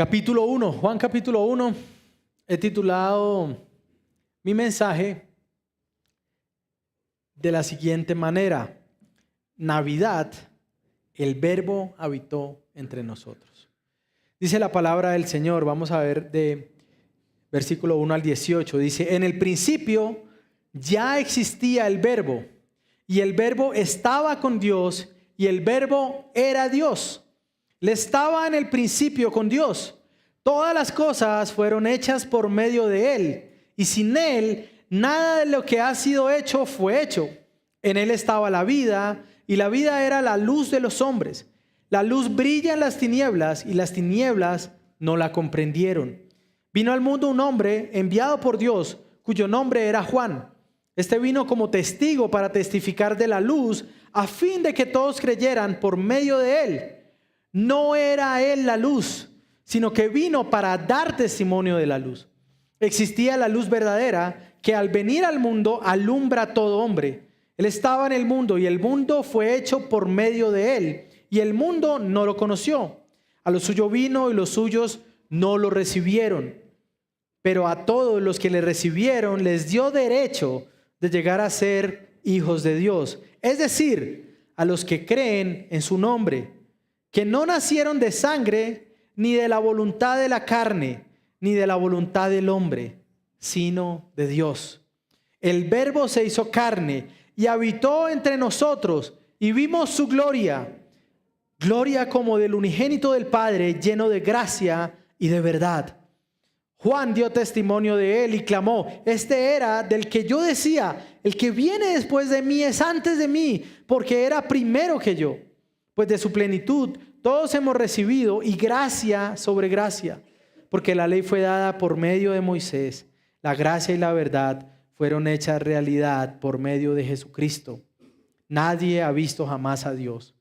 Capítulo 1, Juan capítulo 1, he titulado mi mensaje de la siguiente manera: Navidad, el Verbo habitó entre nosotros. Dice la palabra del Señor, vamos a ver de versículo 1 al 18, dice: en el principio ya existía el Verbo, y el Verbo estaba con Dios, y el Verbo era Dios. Él estaba en el principio con Dios. Todas las cosas fueron hechas por medio de Él, y sin Él nada de lo que ha sido hecho fue hecho. En Él estaba la vida, y la vida era la luz de los hombres. La luz brilla en las tinieblas, y las tinieblas no la comprendieron. Vino al mundo un hombre enviado por Dios, cuyo nombre era Juan. Este vino como testigo para testificar de la luz, a fin de que todos creyeran por medio de Él. No era Él la luz, sino que vino para dar testimonio de la luz. Existía la luz verdadera, que al venir al mundo alumbra a todo hombre. Él estaba en el mundo, y el mundo fue hecho por medio de Él, y el mundo no lo conoció. A lo suyo vino, y los suyos no lo recibieron. Pero a todos los que le recibieron les dio derecho de llegar a ser hijos de Dios, es decir, a los que creen en su nombre, que no nacieron de sangre, ni de la voluntad de la carne, ni de la voluntad del hombre, sino de Dios. El Verbo se hizo carne y habitó entre nosotros, y vimos su gloria, gloria como del unigénito del Padre, lleno de gracia y de verdad. Juan dio testimonio de él y clamó: este era del que yo decía, el que viene después de mí es antes de mí, porque era primero que yo. Pues de su plenitud todos hemos recibido, y gracia sobre gracia, porque la ley fue dada por medio de Moisés. La gracia y la verdad fueron hechas realidad por medio de Jesucristo. Nadie ha visto jamás a Dios.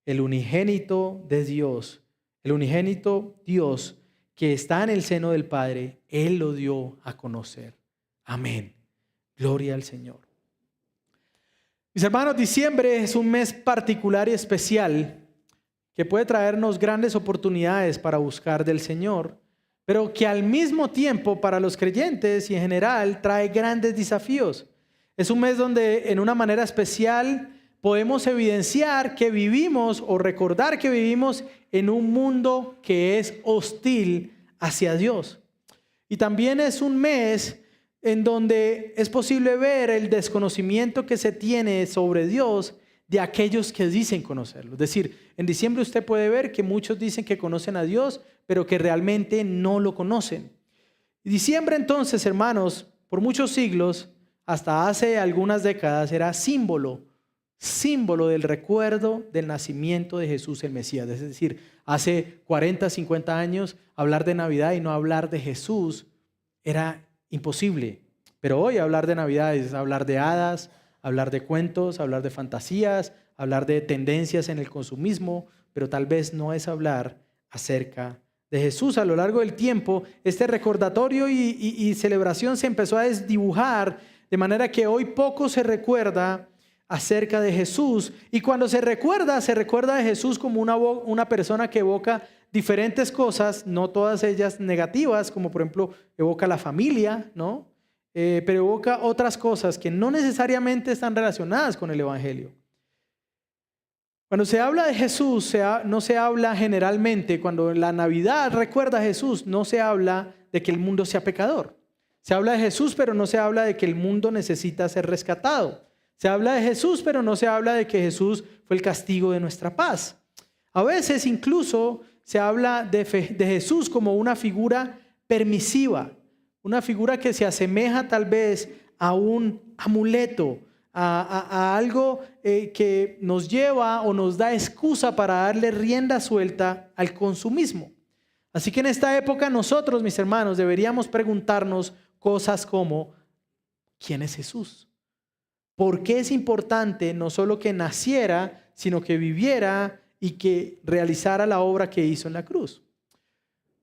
El unigénito de Dios, el unigénito Dios que está en el seno del Padre, Él lo dio a conocer. Amén. Gloria al Señor. Mis hermanos, diciembre es un mes particular y especial que puede traernos grandes oportunidades para buscar del Señor, pero que al mismo tiempo para los creyentes y en general trae grandes desafíos. Es un mes donde en una manera especial podemos evidenciar que vivimos o recordar que vivimos en un mundo que es hostil hacia Dios. Y también es un mes en donde es posible ver el desconocimiento que se tiene sobre Dios de aquellos que dicen conocerlo. Es decir, en diciembre usted puede ver que muchos dicen que conocen a Dios, pero que realmente no lo conocen. Y diciembre entonces, hermanos, por muchos siglos, hasta hace algunas décadas, era símbolo del recuerdo del nacimiento de Jesús el Mesías. Es decir, hace 40, 50 años hablar de Navidad y no hablar de Jesús era imposible. Pero hoy hablar de Navidad es hablar de hadas, hablar de cuentos, hablar de fantasías, hablar de tendencias en el consumismo, pero tal vez no es hablar acerca de Jesús. A lo largo del tiempo, este recordatorio y celebración se empezó a desdibujar, de manera que hoy poco se recuerda acerca de Jesús. Y cuando se recuerda de Jesús como una persona que evoca diferentes cosas, no todas ellas negativas, como por ejemplo evoca la familia, ¿no? Pero evoca otras cosas que no necesariamente están relacionadas con el Evangelio. Cuando se habla de Jesús, no se habla generalmente, cuando la Navidad recuerda a Jesús, no se habla de que el mundo sea pecador. Se habla de Jesús, pero no se habla de que el mundo necesita ser rescatado. Se habla de Jesús, pero no se habla de que Jesús fue el castigo de nuestra paz. A veces incluso se habla de Jesús como una figura permisiva, una figura que se asemeja tal vez a un amuleto, a algo que nos lleva o nos da excusa para darle rienda suelta al consumismo. Así que en esta época nosotros, mis hermanos, deberíamos preguntarnos cosas como: ¿quién es Jesús? ¿Por qué es importante no solo que naciera, sino que viviera y que realizara la obra que hizo en la cruz?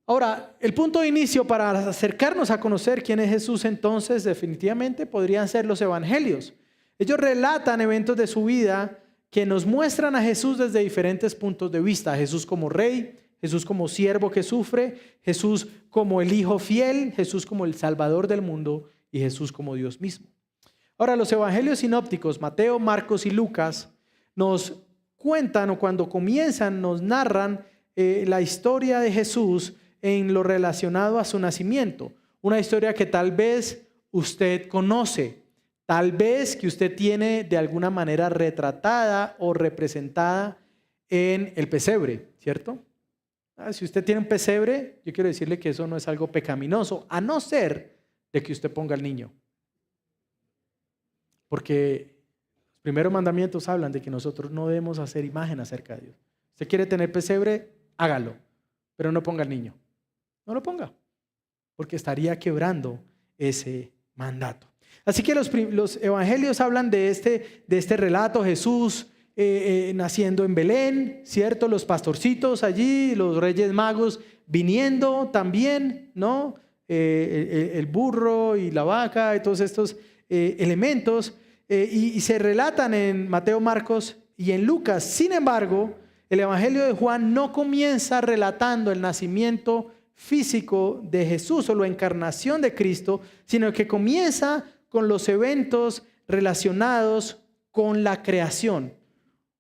Ahora, el punto de inicio para acercarnos a conocer quién es Jesús, entonces, definitivamente podrían ser los evangelios. Ellos relatan eventos de su vida que nos muestran a Jesús desde diferentes puntos de vista. A Jesús como rey, Jesús como siervo que sufre, Jesús como el Hijo fiel, Jesús como el Salvador del mundo y Jesús como Dios mismo. Ahora, los evangelios sinópticos, Mateo, Marcos y Lucas, nos cuentan o cuando comienzan nos narran la historia de Jesús en lo relacionado a su nacimiento. Una historia que tal vez usted conoce, tal vez que usted tiene de alguna manera retratada o representada en el pesebre, ¿cierto? Si usted tiene un pesebre, yo quiero decirle que eso no es algo pecaminoso, a no ser de que usted ponga al niño. Porque los primeros mandamientos hablan de que nosotros no debemos hacer imagen acerca de Dios. Usted quiere tener pesebre, hágalo, pero no ponga al niño. No lo ponga, porque estaría quebrando ese mandato. Así que los evangelios hablan de este relato, Jesús naciendo en Belén, ¿cierto? Los pastorcitos allí, los reyes magos viniendo también, ¿no? El burro y la vaca y todos estos elementos y se relatan en Mateo, Marcos y en Lucas. Sin embargo, el evangelio de Juan no comienza relatando el nacimiento físico de Jesús o la encarnación de Cristo, sino que comienza con los eventos relacionados con la creación,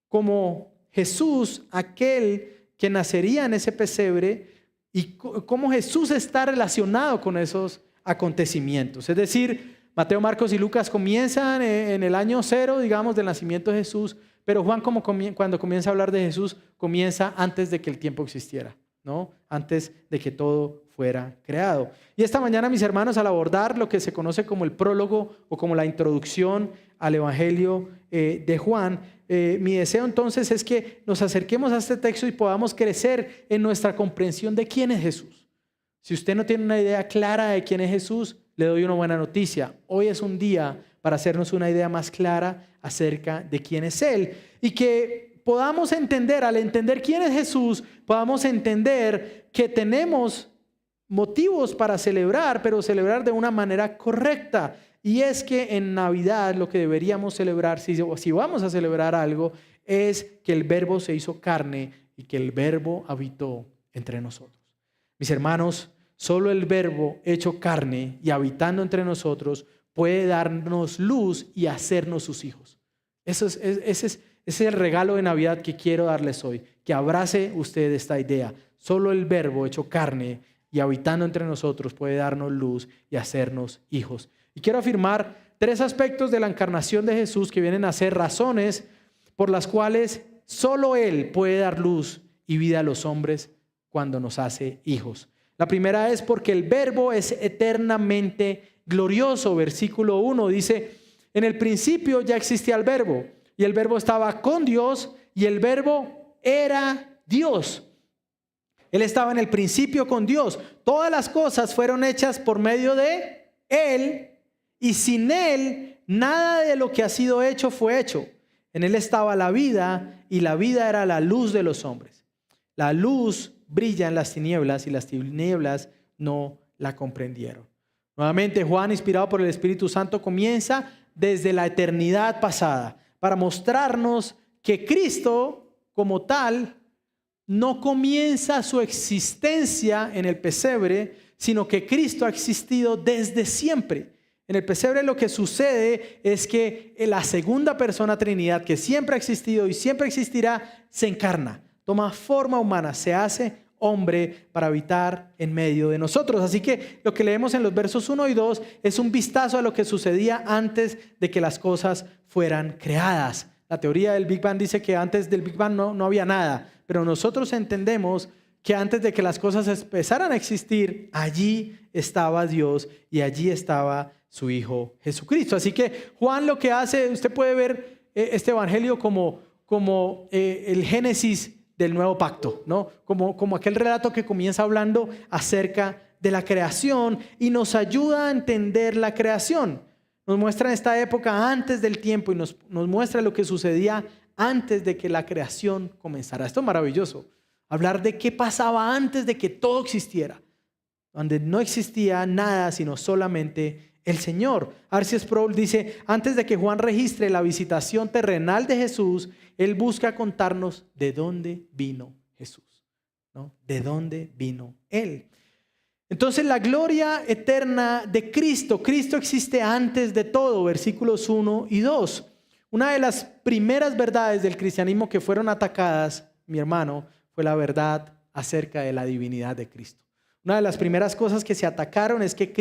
como Jesús, aquel que nacería en ese pesebre, y cómo Jesús está relacionado con esos acontecimientos. Es decir, Mateo, Marcos y Lucas comienzan en el año 0, digamos, del nacimiento de Jesús, pero Juan cuando comienza a hablar de Jesús, comienza antes de que el tiempo existiera, ¿no? Antes de que todo fuera creado. Y esta mañana, mis hermanos, al abordar lo que se conoce como el prólogo o como la introducción al Evangelio de Juan, mi deseo entonces es que nos acerquemos a este texto y podamos crecer en nuestra comprensión de quién es Jesús. Si usted no tiene una idea clara de quién es Jesús, le doy una buena noticia. Hoy es un día para hacernos una idea más clara acerca de quién es Él y que podamos entender, al entender quién es Jesús, podamos entender que tenemos motivos para celebrar, pero celebrar de una manera correcta. Y es que en Navidad lo que deberíamos celebrar, si vamos a celebrar algo, es que el Verbo se hizo carne y que el Verbo habitó entre nosotros. Mis hermanos, solo el Verbo hecho carne y habitando entre nosotros puede darnos luz y hacernos sus hijos. Ese es el regalo de Navidad que quiero darles hoy, que abrace usted esta idea. Solo el Verbo hecho carne y habitando entre nosotros puede darnos luz y hacernos hijos. Y quiero afirmar 3 aspectos de la encarnación de Jesús que vienen a ser razones por las cuales solo Él puede dar luz y vida a los hombres cuando nos hace hijos. La primera es porque el Verbo es eternamente glorioso. Versículo 1 dice, en el principio ya existía el Verbo y el Verbo estaba con Dios y el Verbo era Dios. Él estaba en el principio con Dios. Todas las cosas fueron hechas por medio de Él y sin Él nada de lo que ha sido hecho fue hecho. En Él estaba la vida y la vida era la luz de los hombres. La luz brilla en las tinieblas y las tinieblas no la comprendieron. Nuevamente Juan, inspirado por el Espíritu Santo, comienza desde la eternidad pasada para mostrarnos que Cristo como tal no comienza su existencia en el pesebre, sino que Cristo ha existido desde siempre. En el pesebre lo que sucede es que la segunda persona Trinidad, que siempre ha existido y siempre existirá, se encarna, toma forma humana, se hace hombre para habitar en medio de nosotros. Así que lo que leemos en los versos 1 y 2 es un vistazo a lo que sucedía antes de que las cosas fueran creadas. La teoría del Big Bang dice que antes del Big Bang no había nada, pero nosotros entendemos que antes de que las cosas empezaran a existir, allí estaba Dios y allí estaba su Hijo Jesucristo. Así que Juan lo que hace, usted puede ver este evangelio como el Génesis del nuevo pacto, ¿no? Como aquel relato que comienza hablando acerca de la creación y nos ayuda a entender la creación. Nos muestra esta época antes del tiempo y nos muestra lo que sucedía antes de que la creación comenzara. Esto es maravilloso. Hablar de qué pasaba antes de que todo existiera, donde no existía nada sino solamente el Señor. R.C. Sproul dice, antes de que Juan registre la visitación terrenal de Jesús, él busca contarnos de dónde vino Jesús. ¿no? ¿De dónde vino Él? Entonces la gloria eterna de Cristo. Cristo existe antes de todo, versículos 1 y 2. Una de las primeras verdades del cristianismo que fueron atacadas, mi hermano, fue la verdad acerca de la divinidad de Cristo. Una de las primeras cosas que se atacaron es que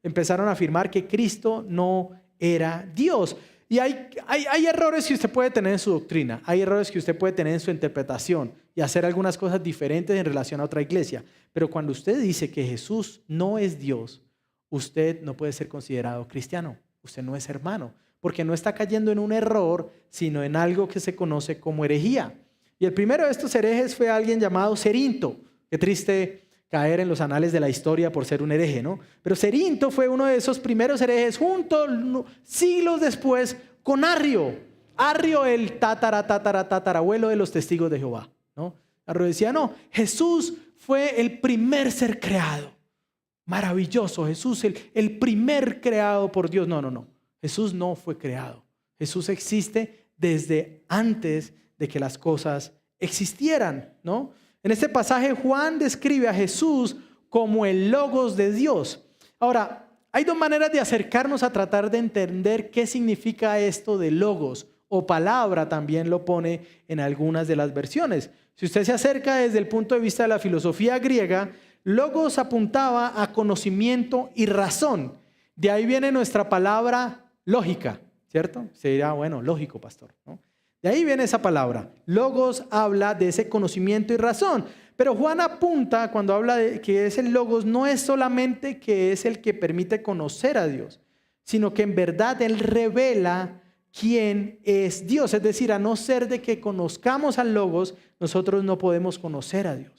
empezaron a afirmar que Cristo no era Dios. Y hay errores que usted puede tener en su doctrina, hay errores que usted puede tener en su interpretación y hacer algunas cosas diferentes en relación a otra iglesia. Pero cuando usted dice que Jesús no es Dios, usted no puede ser considerado cristiano, usted no es hermano, porque no está cayendo en un error, sino en algo que se conoce como herejía. Y el primero de estos herejes fue alguien llamado Cerinto. Qué triste caer en los anales de la historia por ser un hereje, ¿no? Pero Cerinto fue uno de esos primeros herejes junto siglos después con Arrio. Arrio, el tatarabuelo de los testigos de Jehová, ¿no? Arrio decía, no, Jesús fue el primer ser creado. Maravilloso, Jesús el primer creado por Dios. No. Jesús no fue creado. Jesús existe desde antes de que las cosas existieran, ¿no? En este pasaje Juan describe a Jesús como el Logos de Dios. Ahora, hay dos maneras de acercarnos a tratar de entender qué significa esto de Logos, o palabra también lo pone en algunas de las versiones. Si usted se acerca desde el punto de vista de la filosofía griega, Logos apuntaba a conocimiento y razón. De ahí viene nuestra palabra lógica, ¿cierto? Se dirá, bueno, lógico, pastor, ¿no? De ahí viene esa palabra. Logos habla de ese conocimiento y razón. Pero Juan apunta cuando habla de que es el Logos, no es solamente que es el que permite conocer a Dios, sino que en verdad Él revela quién es Dios. Es decir, a no ser de que conozcamos al Logos, nosotros no podemos conocer a Dios.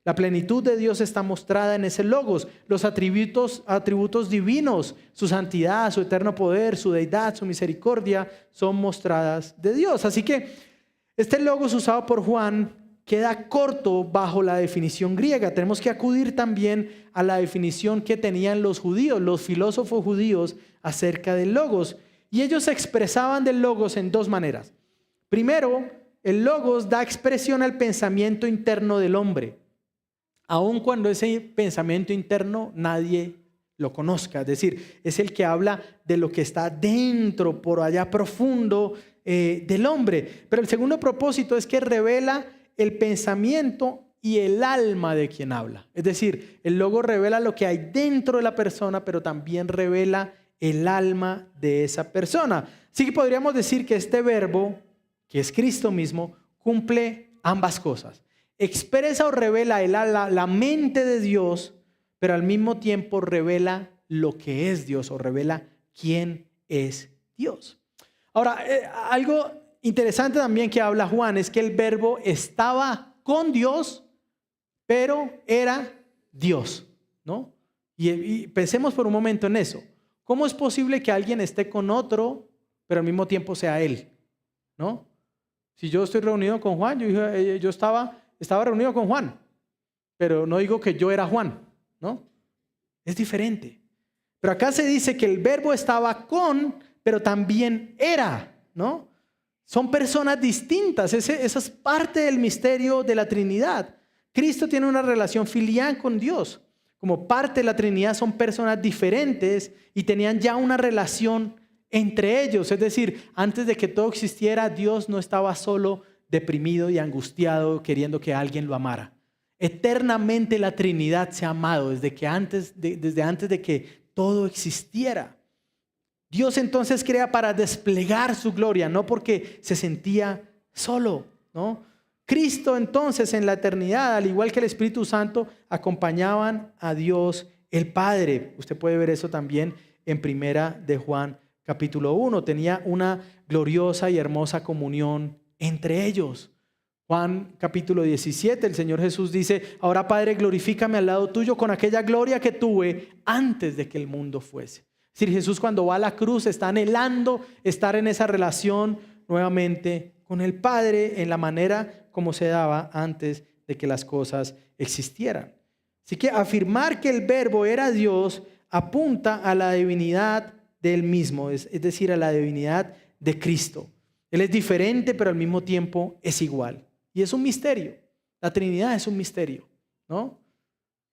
La plenitud de Dios está mostrada en ese Logos. Los atributos divinos, su santidad, su eterno poder, su deidad, su misericordia, son mostradas de Dios. Así que este Logos usado por Juan queda corto bajo la definición griega. Tenemos que acudir también a la definición que tenían los judíos, los filósofos judíos acerca del Logos. Y ellos expresaban del Logos en dos maneras. Primero, el Logos da expresión al pensamiento interno del hombre, aun cuando ese pensamiento interno nadie lo conozca. Es decir, es el que habla de lo que está dentro, por allá profundo del hombre. Pero el segundo propósito es que revela el pensamiento y el alma de quien habla. Es decir, el Logos revela lo que hay dentro de la persona, pero también revela el alma de esa persona. Así que podríamos decir que este verbo, que es Cristo mismo, cumple ambas cosas. Expresa o revela la mente de Dios, pero al mismo tiempo revela lo que es Dios o revela quién es Dios. Ahora, algo interesante también que habla Juan es que el verbo estaba con Dios, pero era Dios, ¿no? Y pensemos por un momento en eso. ¿Cómo es posible que alguien esté con otro, pero al mismo tiempo sea él, ¿no? Si yo estoy reunido con Juan, yo estaba reunido con Juan, pero no digo que yo era Juan, ¿no? Es diferente. Pero acá se dice que el verbo estaba con, pero también era, ¿no? Son personas distintas. Esa es parte del misterio de la Trinidad. Cristo tiene una relación filial con Dios. Como parte de la Trinidad son personas diferentes y tenían ya una relación entre ellos. Es decir, antes de que todo existiera, Dios no estaba solo, deprimido y angustiado queriendo que alguien lo amara. Eternamente la Trinidad se ha amado desde antes de que todo existiera. Dios entonces crea para desplegar su gloria, no porque se sentía solo, ¿no? Cristo entonces en la eternidad, al igual que el Espíritu Santo, acompañaban a Dios el Padre. Usted puede ver eso también en Primera de Juan capítulo 1. Tenía una gloriosa y hermosa comunión entre ellos. Juan capítulo 17, el Señor Jesús dice, ahora Padre, glorifícame al lado tuyo con aquella gloria que tuve antes de que el mundo fuese. Es decir, Jesús cuando va a la cruz está anhelando estar en esa relación nuevamente con el Padre en la manera como se daba antes de que las cosas existieran. Así que afirmar que el verbo era Dios apunta a la divinidad del mismo, es decir, a la divinidad de Cristo. Él es diferente, pero al mismo tiempo es igual. Y es un misterio. La Trinidad es un misterio, ¿no?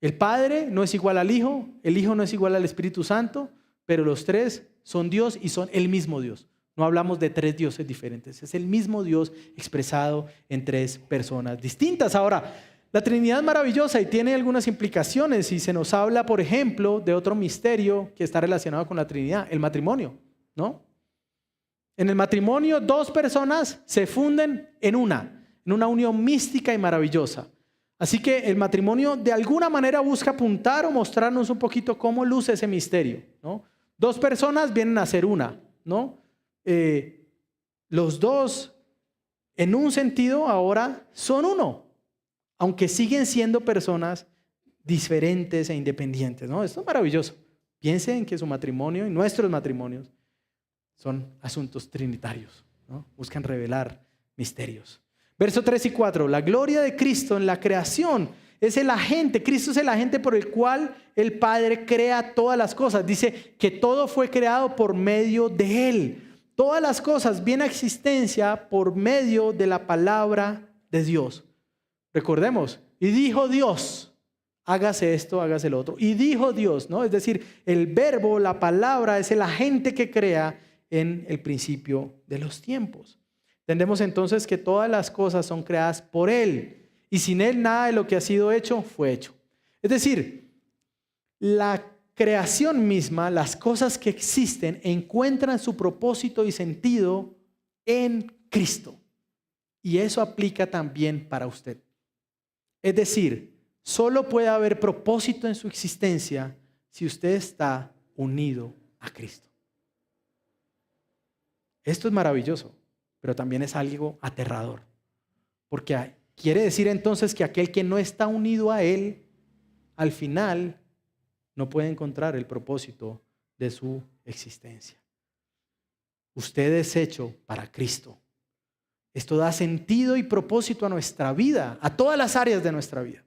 El Padre no es igual al Hijo, el Hijo no es igual al Espíritu Santo, pero los tres son Dios y son el mismo Dios. No hablamos de tres dioses diferentes, es el mismo Dios expresado en tres personas distintas. Ahora, la Trinidad es maravillosa y tiene algunas implicaciones y se nos habla, por ejemplo, de otro misterio que está relacionado con la Trinidad, el matrimonio, ¿no? En el matrimonio, dos personas se funden en una unión mística y maravillosa. Así que el matrimonio de alguna manera busca apuntar o mostrarnos un poquito cómo luce ese misterio, ¿no? Dos personas vienen a ser una, ¿no? Los dos, en un sentido, ahora son uno, aunque siguen siendo personas diferentes e independientes, ¿no? Esto es maravilloso. Piensen que su matrimonio y nuestros matrimonios son asuntos trinitarios, ¿no? Buscan revelar misterios. Verso 3 y 4, la gloria de Cristo en la creación es el agente, Cristo es el agente por el cual el Padre crea todas las cosas. Dice que todo fue creado por medio de Él. Todas las cosas vienen a existencia por medio de la palabra de Dios. Recordemos, y dijo Dios, hágase esto, hágase lo otro. Y dijo Dios, ¿no? Es decir, el verbo, la palabra es el agente que crea en el principio de los tiempos. Entendemos entonces que todas las cosas son creadas por Él y sin Él nada de lo que ha sido hecho fue hecho. Es decir, la creación misma, las cosas que existen, encuentran su propósito y sentido en Cristo. Y eso aplica también para usted. Es decir, solo puede haber propósito en su existencia si usted está unido a Cristo. Esto es maravilloso, pero también es algo aterrador, porque quiere decir entonces que aquel que no está unido a Él, al final no puede encontrar el propósito de su existencia. Usted es hecho para Cristo. Esto da sentido y propósito a nuestra vida, a todas las áreas de nuestra vida.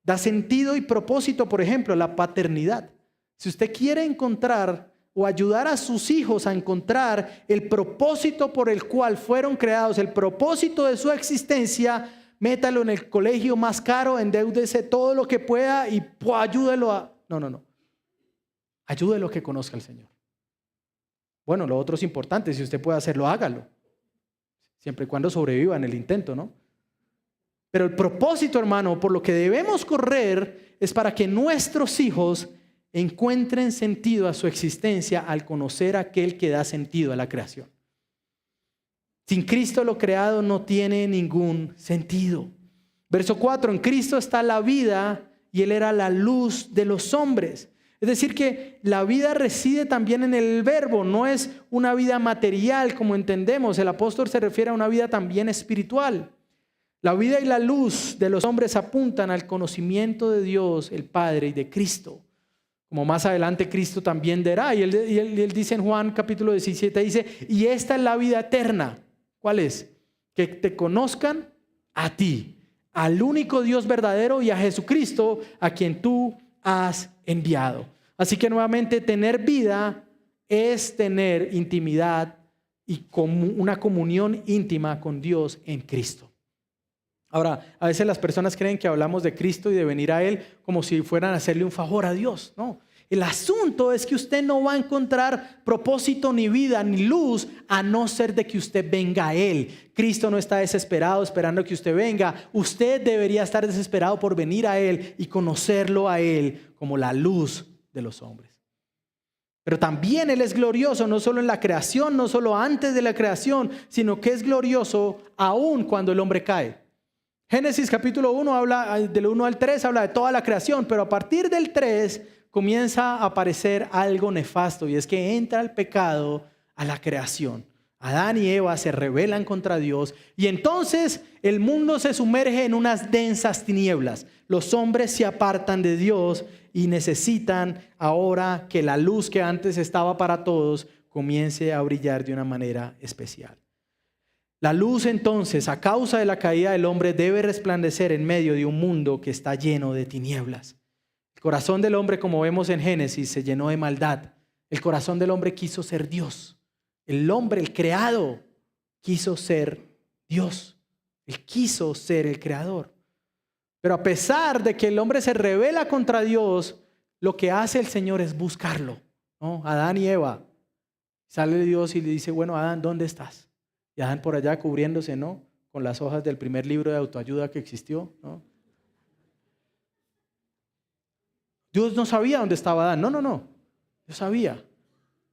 Da sentido y propósito, por ejemplo, la paternidad. Si usted quiere encontrar o ayudar a sus hijos a encontrar el propósito por el cual fueron creados, el propósito de su existencia, métalo en el colegio más caro, endeúdese todo lo que pueda y ayúdelo a... No. Ayúdelo a que conozca al Señor. Bueno, lo otro es importante, si usted puede hacerlo, hágalo. Siempre y cuando sobreviva en el intento, ¿no? Pero el propósito, hermano, por lo que debemos correr es para que nuestros hijos encuentren sentido a su existencia al conocer a aquel que da sentido a la creación. Sin Cristo lo creado no tiene ningún sentido. Verso 4, en Cristo está la vida y Él era la luz de los hombres. Es decir que la vida reside también en el verbo, no es una vida material como entendemos. El apóstol se refiere a una vida también espiritual. La vida y la luz de los hombres apuntan al conocimiento de Dios, el Padre, y de Cristo. Como más adelante Cristo también dará. Y él dice en Juan capítulo 17, dice, y esta es la vida eterna. ¿Cuál es? Que te conozcan a ti, al único Dios verdadero y a Jesucristo a quien tú has enviado. Así que nuevamente tener vida es tener intimidad y una comunión íntima con Dios en Cristo. Ahora, a veces las personas creen que hablamos de Cristo y de venir a Él como si fueran a hacerle un favor a Dios. No, el asunto es que usted no va a encontrar propósito ni vida ni luz a no ser de que usted venga a Él. Cristo no está desesperado esperando que usted venga. Usted debería estar desesperado por venir a Él y conocerlo a Él como la luz de los hombres. Pero también Él es glorioso, no solo en la creación, no solo antes de la creación, sino que es glorioso aún cuando el hombre cae. Génesis capítulo 1 habla del 1 al 3, habla de toda la creación, pero a partir del 3 comienza a aparecer algo nefasto y es que entra el pecado a la creación. Adán y Eva se rebelan contra Dios y entonces el mundo se sumerge en unas densas tinieblas. Los hombres se apartan de Dios y necesitan ahora que la luz que antes estaba para todos comience a brillar de una manera especial. La luz entonces, a causa de la caída del hombre, debe resplandecer en medio de un mundo que está lleno de tinieblas. El corazón del hombre, como vemos en Génesis, se llenó de maldad. El corazón del hombre quiso ser Dios. El hombre, el creado, quiso ser Dios. Él quiso ser el creador. Pero a pesar de que el hombre se rebela contra Dios, lo que hace el Señor es buscarlo, ¿no? Adán y Eva. Sale Dios y le dice, bueno, Adán, ¿dónde estás? Y Adán por allá cubriéndose, ¿no? Con las hojas del primer libro de autoayuda que existió, ¿no? Dios no sabía dónde estaba Adán. No. Dios sabía.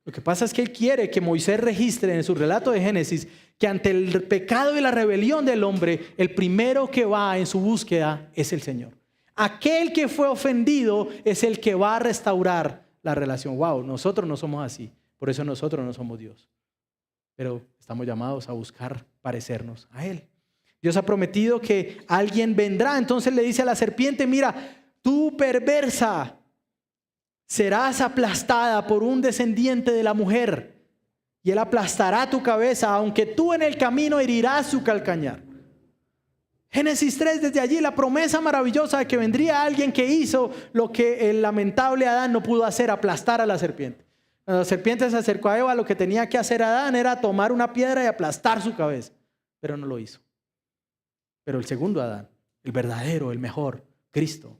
Lo que pasa es que Él quiere que Moisés registre en su relato de Génesis que ante el pecado y la rebelión del hombre, el primero que va en su búsqueda es el Señor. Aquel que fue ofendido es el que va a restaurar la relación. Wow, nosotros no somos así. Por eso nosotros no somos Dios. Pero estamos llamados a buscar parecernos a Él. Dios ha prometido que alguien vendrá. Entonces le dice a la serpiente, mira, tú perversa, serás aplastada por un descendiente de la mujer. Y él aplastará tu cabeza, aunque tú en el camino herirás su calcañar. Génesis 3, desde allí la promesa maravillosa de que vendría alguien que hizo lo que el lamentable Adán no pudo hacer, aplastar a la serpiente. Cuando la serpiente se acercó a Eva, lo que tenía que hacer Adán era tomar una piedra y aplastar su cabeza, pero no lo hizo. Pero el segundo Adán, el verdadero, el mejor, Cristo,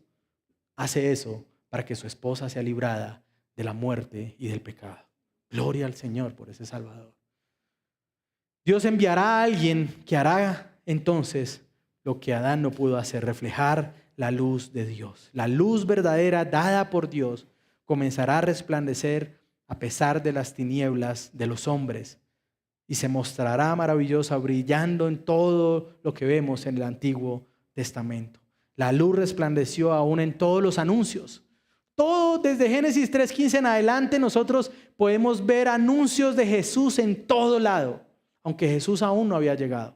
hace eso para que su esposa sea librada de la muerte y del pecado. Gloria al Señor por ese Salvador. Dios enviará a alguien que hará entonces lo que Adán no pudo hacer, reflejar la luz de Dios. La luz verdadera dada por Dios comenzará a resplandecer a pesar de las tinieblas de los hombres y se mostrará maravillosa, brillando en todo lo que vemos en el Antiguo Testamento. La luz resplandeció aún en todos los anuncios. Todo desde Génesis 3:15 en adelante nosotros podemos ver anuncios de Jesús en todo lado, aunque Jesús aún no había llegado.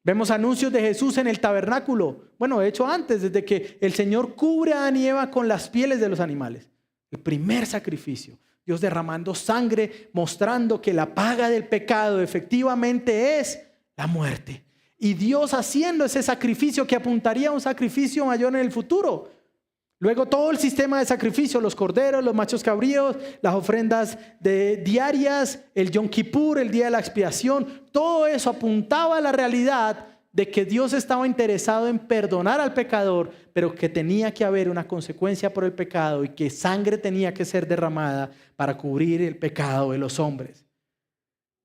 Vemos anuncios de Jesús en el tabernáculo. Bueno, de hecho antes, desde que el Señor cubre a Adán y Eva con las pieles de los animales. El primer sacrificio. Dios derramando sangre, mostrando que la paga del pecado efectivamente es la muerte. Y Dios haciendo ese sacrificio que apuntaría a un sacrificio mayor en el futuro. Luego todo el sistema de sacrificio, los corderos, los machos cabríos, las ofrendas diarias, el Yom Kippur, el día de la expiación, todo eso apuntaba a la realidad de que Dios estaba interesado en perdonar al pecador, pero que tenía que haber una consecuencia por el pecado y que sangre tenía que ser derramada para cubrir el pecado de los hombres.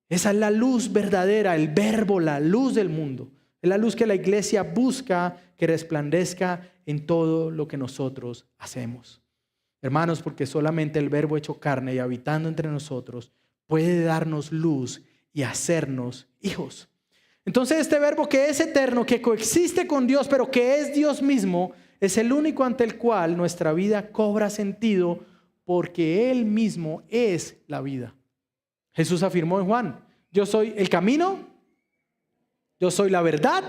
Esa es la luz verdadera, el verbo, la luz del mundo. Es la luz que la iglesia busca que resplandezca en todo lo que nosotros hacemos. Hermanos, porque solamente el verbo hecho carne y habitando entre nosotros puede darnos luz y hacernos hijos. Entonces este verbo que es eterno, que coexiste con Dios, pero que es Dios mismo, es el único ante el cual nuestra vida cobra sentido porque Él mismo es la vida. Jesús afirmó en Juan, yo soy el camino, yo soy la verdad,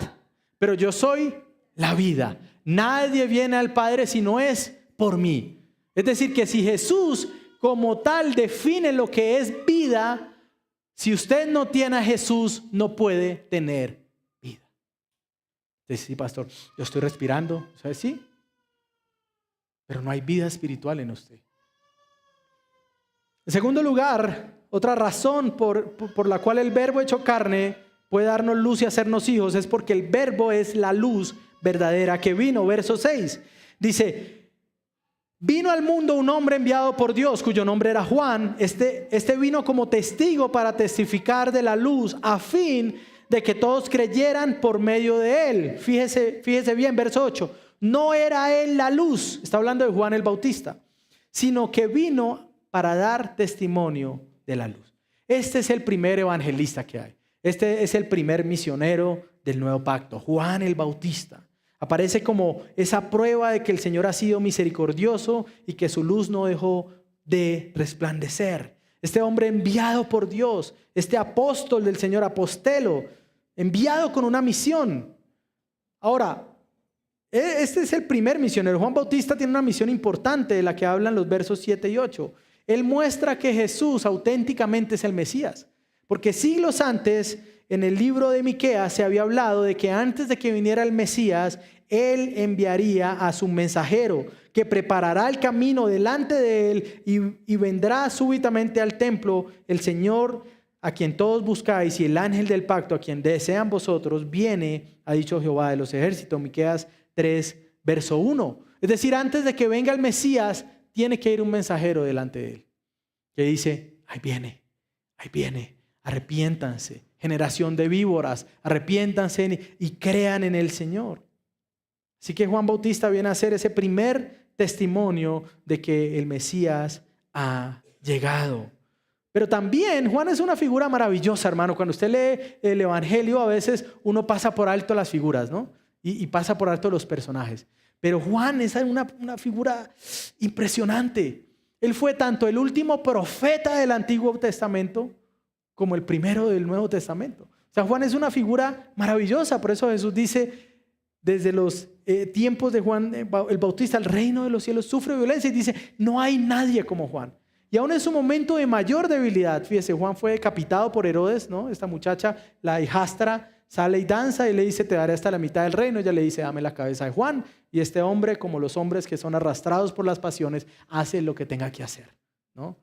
pero yo soy la vida. Nadie viene al Padre si no es por mí. Es decir, que si Jesús como tal define lo que es vida, si usted no tiene a Jesús, no puede tener vida. Dice, sí, pastor, yo estoy respirando, ¿sabes? Sí, pero no hay vida espiritual en usted. En segundo lugar, otra razón por la cual el verbo hecho carne puede darnos luz y hacernos hijos es porque el verbo es la luz verdadera que vino. Verso 6 dice, vino al mundo un hombre enviado por Dios cuyo nombre era Juan. Este vino como testigo para testificar de la luz a fin de que todos creyeran por medio de él. Fíjese bien, verso 8. No era él la luz, está hablando de Juan el Bautista, sino que vino para dar testimonio de la luz. Este es el primer evangelista que hay. Este es el primer misionero del nuevo pacto, Juan el Bautista. Aparece como esa prueba de que el Señor ha sido misericordioso y que su luz no dejó de resplandecer. Este hombre enviado por Dios, este apóstol del Señor, apostelo, enviado con una misión. Ahora, este es el primer misionero. Juan Bautista tiene una misión importante de la que hablan los versos 7 y 8. Él muestra que Jesús auténticamente es el Mesías. Porque siglos antes, en el libro de Miqueas se había hablado de que antes de que viniera el Mesías, Él enviaría a su mensajero que preparará el camino delante de Él y vendrá súbitamente al templo el Señor a quien todos buscáis y el ángel del pacto a quien desean vosotros viene, ha dicho Jehová de los ejércitos. Miqueas 3, verso 1. Es decir, antes de que venga el Mesías, tiene que ir un mensajero delante de él, que dice, ahí viene, arrepiéntanse, generación de víboras, arrepiéntanse y crean en el Señor. Así que Juan Bautista viene a ser ese primer testimonio de que el Mesías ha llegado. Pero también Juan es una figura maravillosa, hermano. Cuando usted lee el Evangelio, a veces uno pasa por alto las figuras, ¿no? Y pasa por alto los personajes. Pero Juan es una figura impresionante. Él fue tanto el último profeta del Antiguo Testamento como el primero del Nuevo Testamento. O sea, Juan es una figura maravillosa. Por eso Jesús dice, desde los tiempos de Juan el Bautista, el reino de los cielos sufre violencia, y dice, no hay nadie como Juan. Y aún en su momento de mayor debilidad, fíjese, Juan fue decapitado por Herodes, ¿no? Esta muchacha, la hijastra, sale y danza y le dice, te daré hasta la mitad del reino. Ella le dice, dame la cabeza de Juan. Y este hombre, como los hombres que son arrastrados por las pasiones, hace lo que tenga que hacer, ¿no?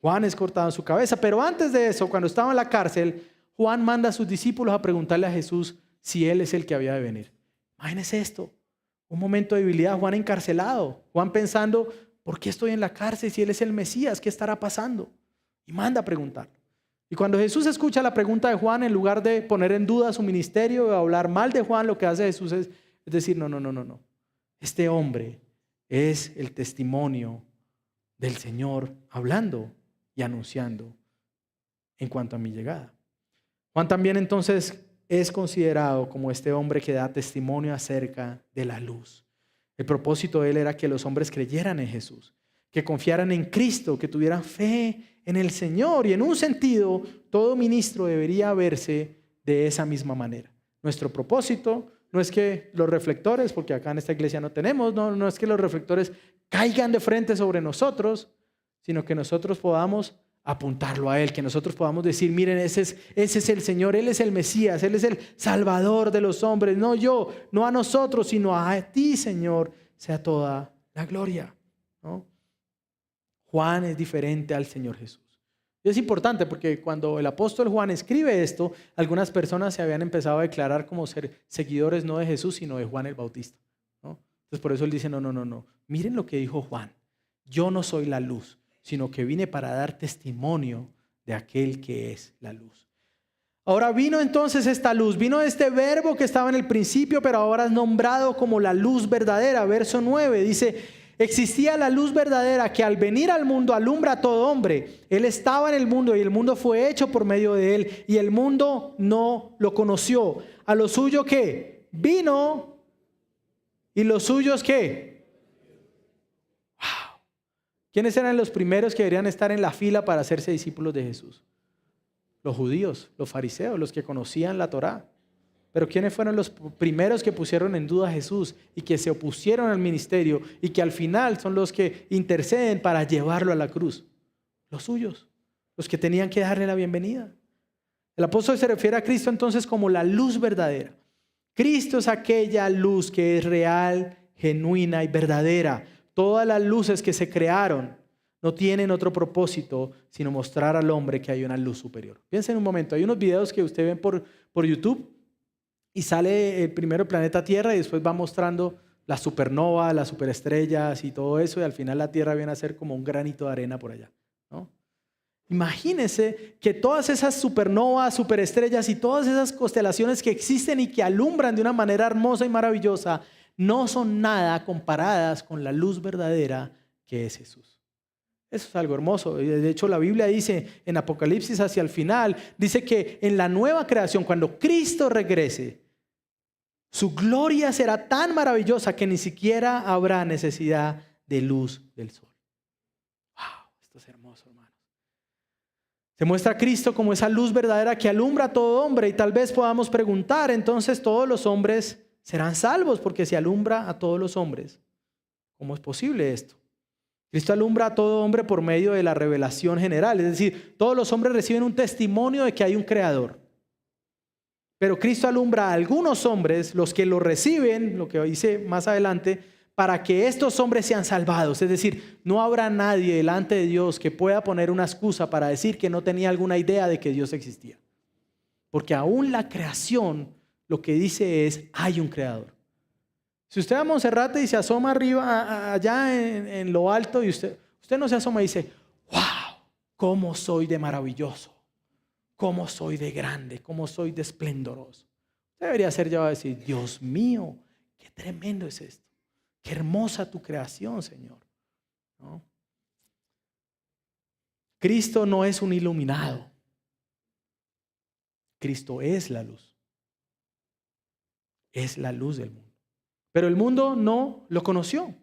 Juan es cortado en su cabeza. Pero antes de eso, cuando estaba en la cárcel, Juan manda a sus discípulos a preguntarle a Jesús si él es el que había de venir. Imagínense esto, un momento de debilidad, Juan encarcelado, Juan pensando, ¿por qué estoy en la cárcel si él es el Mesías? ¿Qué estará pasando? Y manda a preguntar. Y cuando Jesús escucha la pregunta de Juan, en lugar de poner en duda su ministerio o hablar mal de Juan, lo que hace Jesús es decir, no. Este hombre es el testimonio del Señor hablando y anunciando en cuanto a mi llegada. Juan también entonces es considerado como este hombre que da testimonio acerca de la luz. El propósito de él era que los hombres creyeran en Jesús, que confiaran en Cristo, que tuvieran fe en el Señor. Y en un sentido, todo ministro debería verse de esa misma manera. Nuestro propósito no es que los reflectores, porque acá en esta iglesia no tenemos, no es que los reflectores caigan de frente sobre nosotros, sino que nosotros podamos apuntarlo a Él, que nosotros podamos decir, miren, ese es el Señor, Él es el Mesías, Él es el Salvador de los hombres, no yo, no a nosotros, sino a ti, Señor, sea toda la gloria, ¿no? Juan es diferente al Señor Jesús. Y es importante porque cuando el apóstol Juan escribe esto, algunas personas se habían empezado a declarar como ser seguidores no de Jesús, sino de Juan el Bautista, ¿no? Entonces por eso él dice, no. Miren lo que dijo Juan. Yo no soy la luz, sino que vine para dar testimonio de aquel que es la luz. Ahora vino entonces esta luz, vino este verbo que estaba en el principio, pero ahora es nombrado como la luz verdadera. Verso 9 dice, existía la luz verdadera que al venir al mundo alumbra a todo hombre. Él estaba en el mundo y el mundo fue hecho por medio de él y el mundo no lo conoció. A lo suyo que vino y los suyos que... Wow. ¿Quiénes eran los primeros que deberían estar en la fila para hacerse discípulos de Jesús? Los judíos, los fariseos, los que conocían la Torá. Pero ¿quiénes fueron los primeros que pusieron en duda a Jesús y que se opusieron al ministerio y que al final son los que interceden para llevarlo a la cruz? Los suyos, los que tenían que darle la bienvenida. El apóstol se refiere a Cristo entonces como la luz verdadera. Cristo es aquella luz que es real, genuina y verdadera. Todas las luces que se crearon no tienen otro propósito sino mostrar al hombre que hay una luz superior. Piensen un momento, hay unos videos que usted ven por YouTube y sale primero el planeta Tierra y después va mostrando las supernovas, las superestrellas y todo eso, y al final la Tierra viene a ser como un granito de arena por allá, ¿no? Imagínense que todas esas supernovas, superestrellas y todas esas constelaciones que existen y que alumbran de una manera hermosa y maravillosa no son nada comparadas con la luz verdadera que es Jesús. Eso es algo hermoso. De hecho, la Biblia dice en Apocalipsis hacia el final, dice que en la nueva creación, cuando Cristo regrese, su gloria será tan maravillosa que ni siquiera habrá necesidad de luz del sol. ¡Wow! Esto es hermoso, hermanos. Se muestra a Cristo como esa luz verdadera que alumbra a todo hombre y tal vez podamos preguntar, entonces todos los hombres serán salvos porque se alumbra a todos los hombres. ¿Cómo es posible esto? Cristo alumbra a todo hombre por medio de la revelación general, es decir, todos los hombres reciben un testimonio de que hay un creador. Pero Cristo alumbra a algunos hombres, los que lo reciben, lo que dice más adelante, para que estos hombres sean salvados. Es decir, no habrá nadie delante de Dios que pueda poner una excusa para decir que no tenía alguna idea de que Dios existía. Porque aún la creación lo que dice es, hay un creador. Si usted va a Monserrate y se asoma arriba, allá en lo alto, y usted no se asoma y dice, wow, cómo soy de maravilloso, cómo soy de grande, cómo soy de esplendoroso. Usted debería ser ya a decir, Dios mío, qué tremendo es esto, qué hermosa tu creación, Señor, ¿no? Cristo no es un iluminado. Cristo es la luz. Es la luz del mundo. Pero el mundo no lo conoció.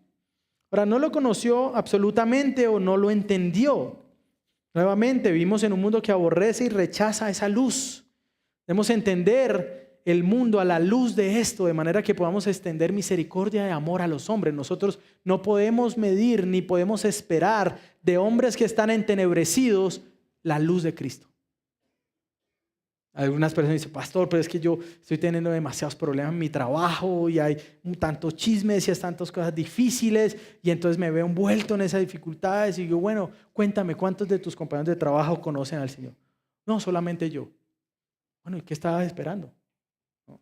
Ahora, no lo conoció absolutamente o no lo entendió. Nuevamente, vivimos en un mundo que aborrece y rechaza esa luz. Debemos entender el mundo a la luz de esto, de manera que podamos extender misericordia y amor a los hombres. Nosotros no podemos medir ni podemos esperar de hombres que están entenebrecidos la luz de Cristo. Algunas personas dicen, pastor, pero es que yo estoy teniendo demasiados problemas en mi trabajo y hay tantos chismes y hay tantas cosas difíciles y entonces me veo envuelto en esas dificultades y yo, bueno, cuéntame, ¿cuántos de tus compañeros de trabajo conocen al Señor? No, solamente yo. Bueno, ¿y qué estabas esperando? ¿No?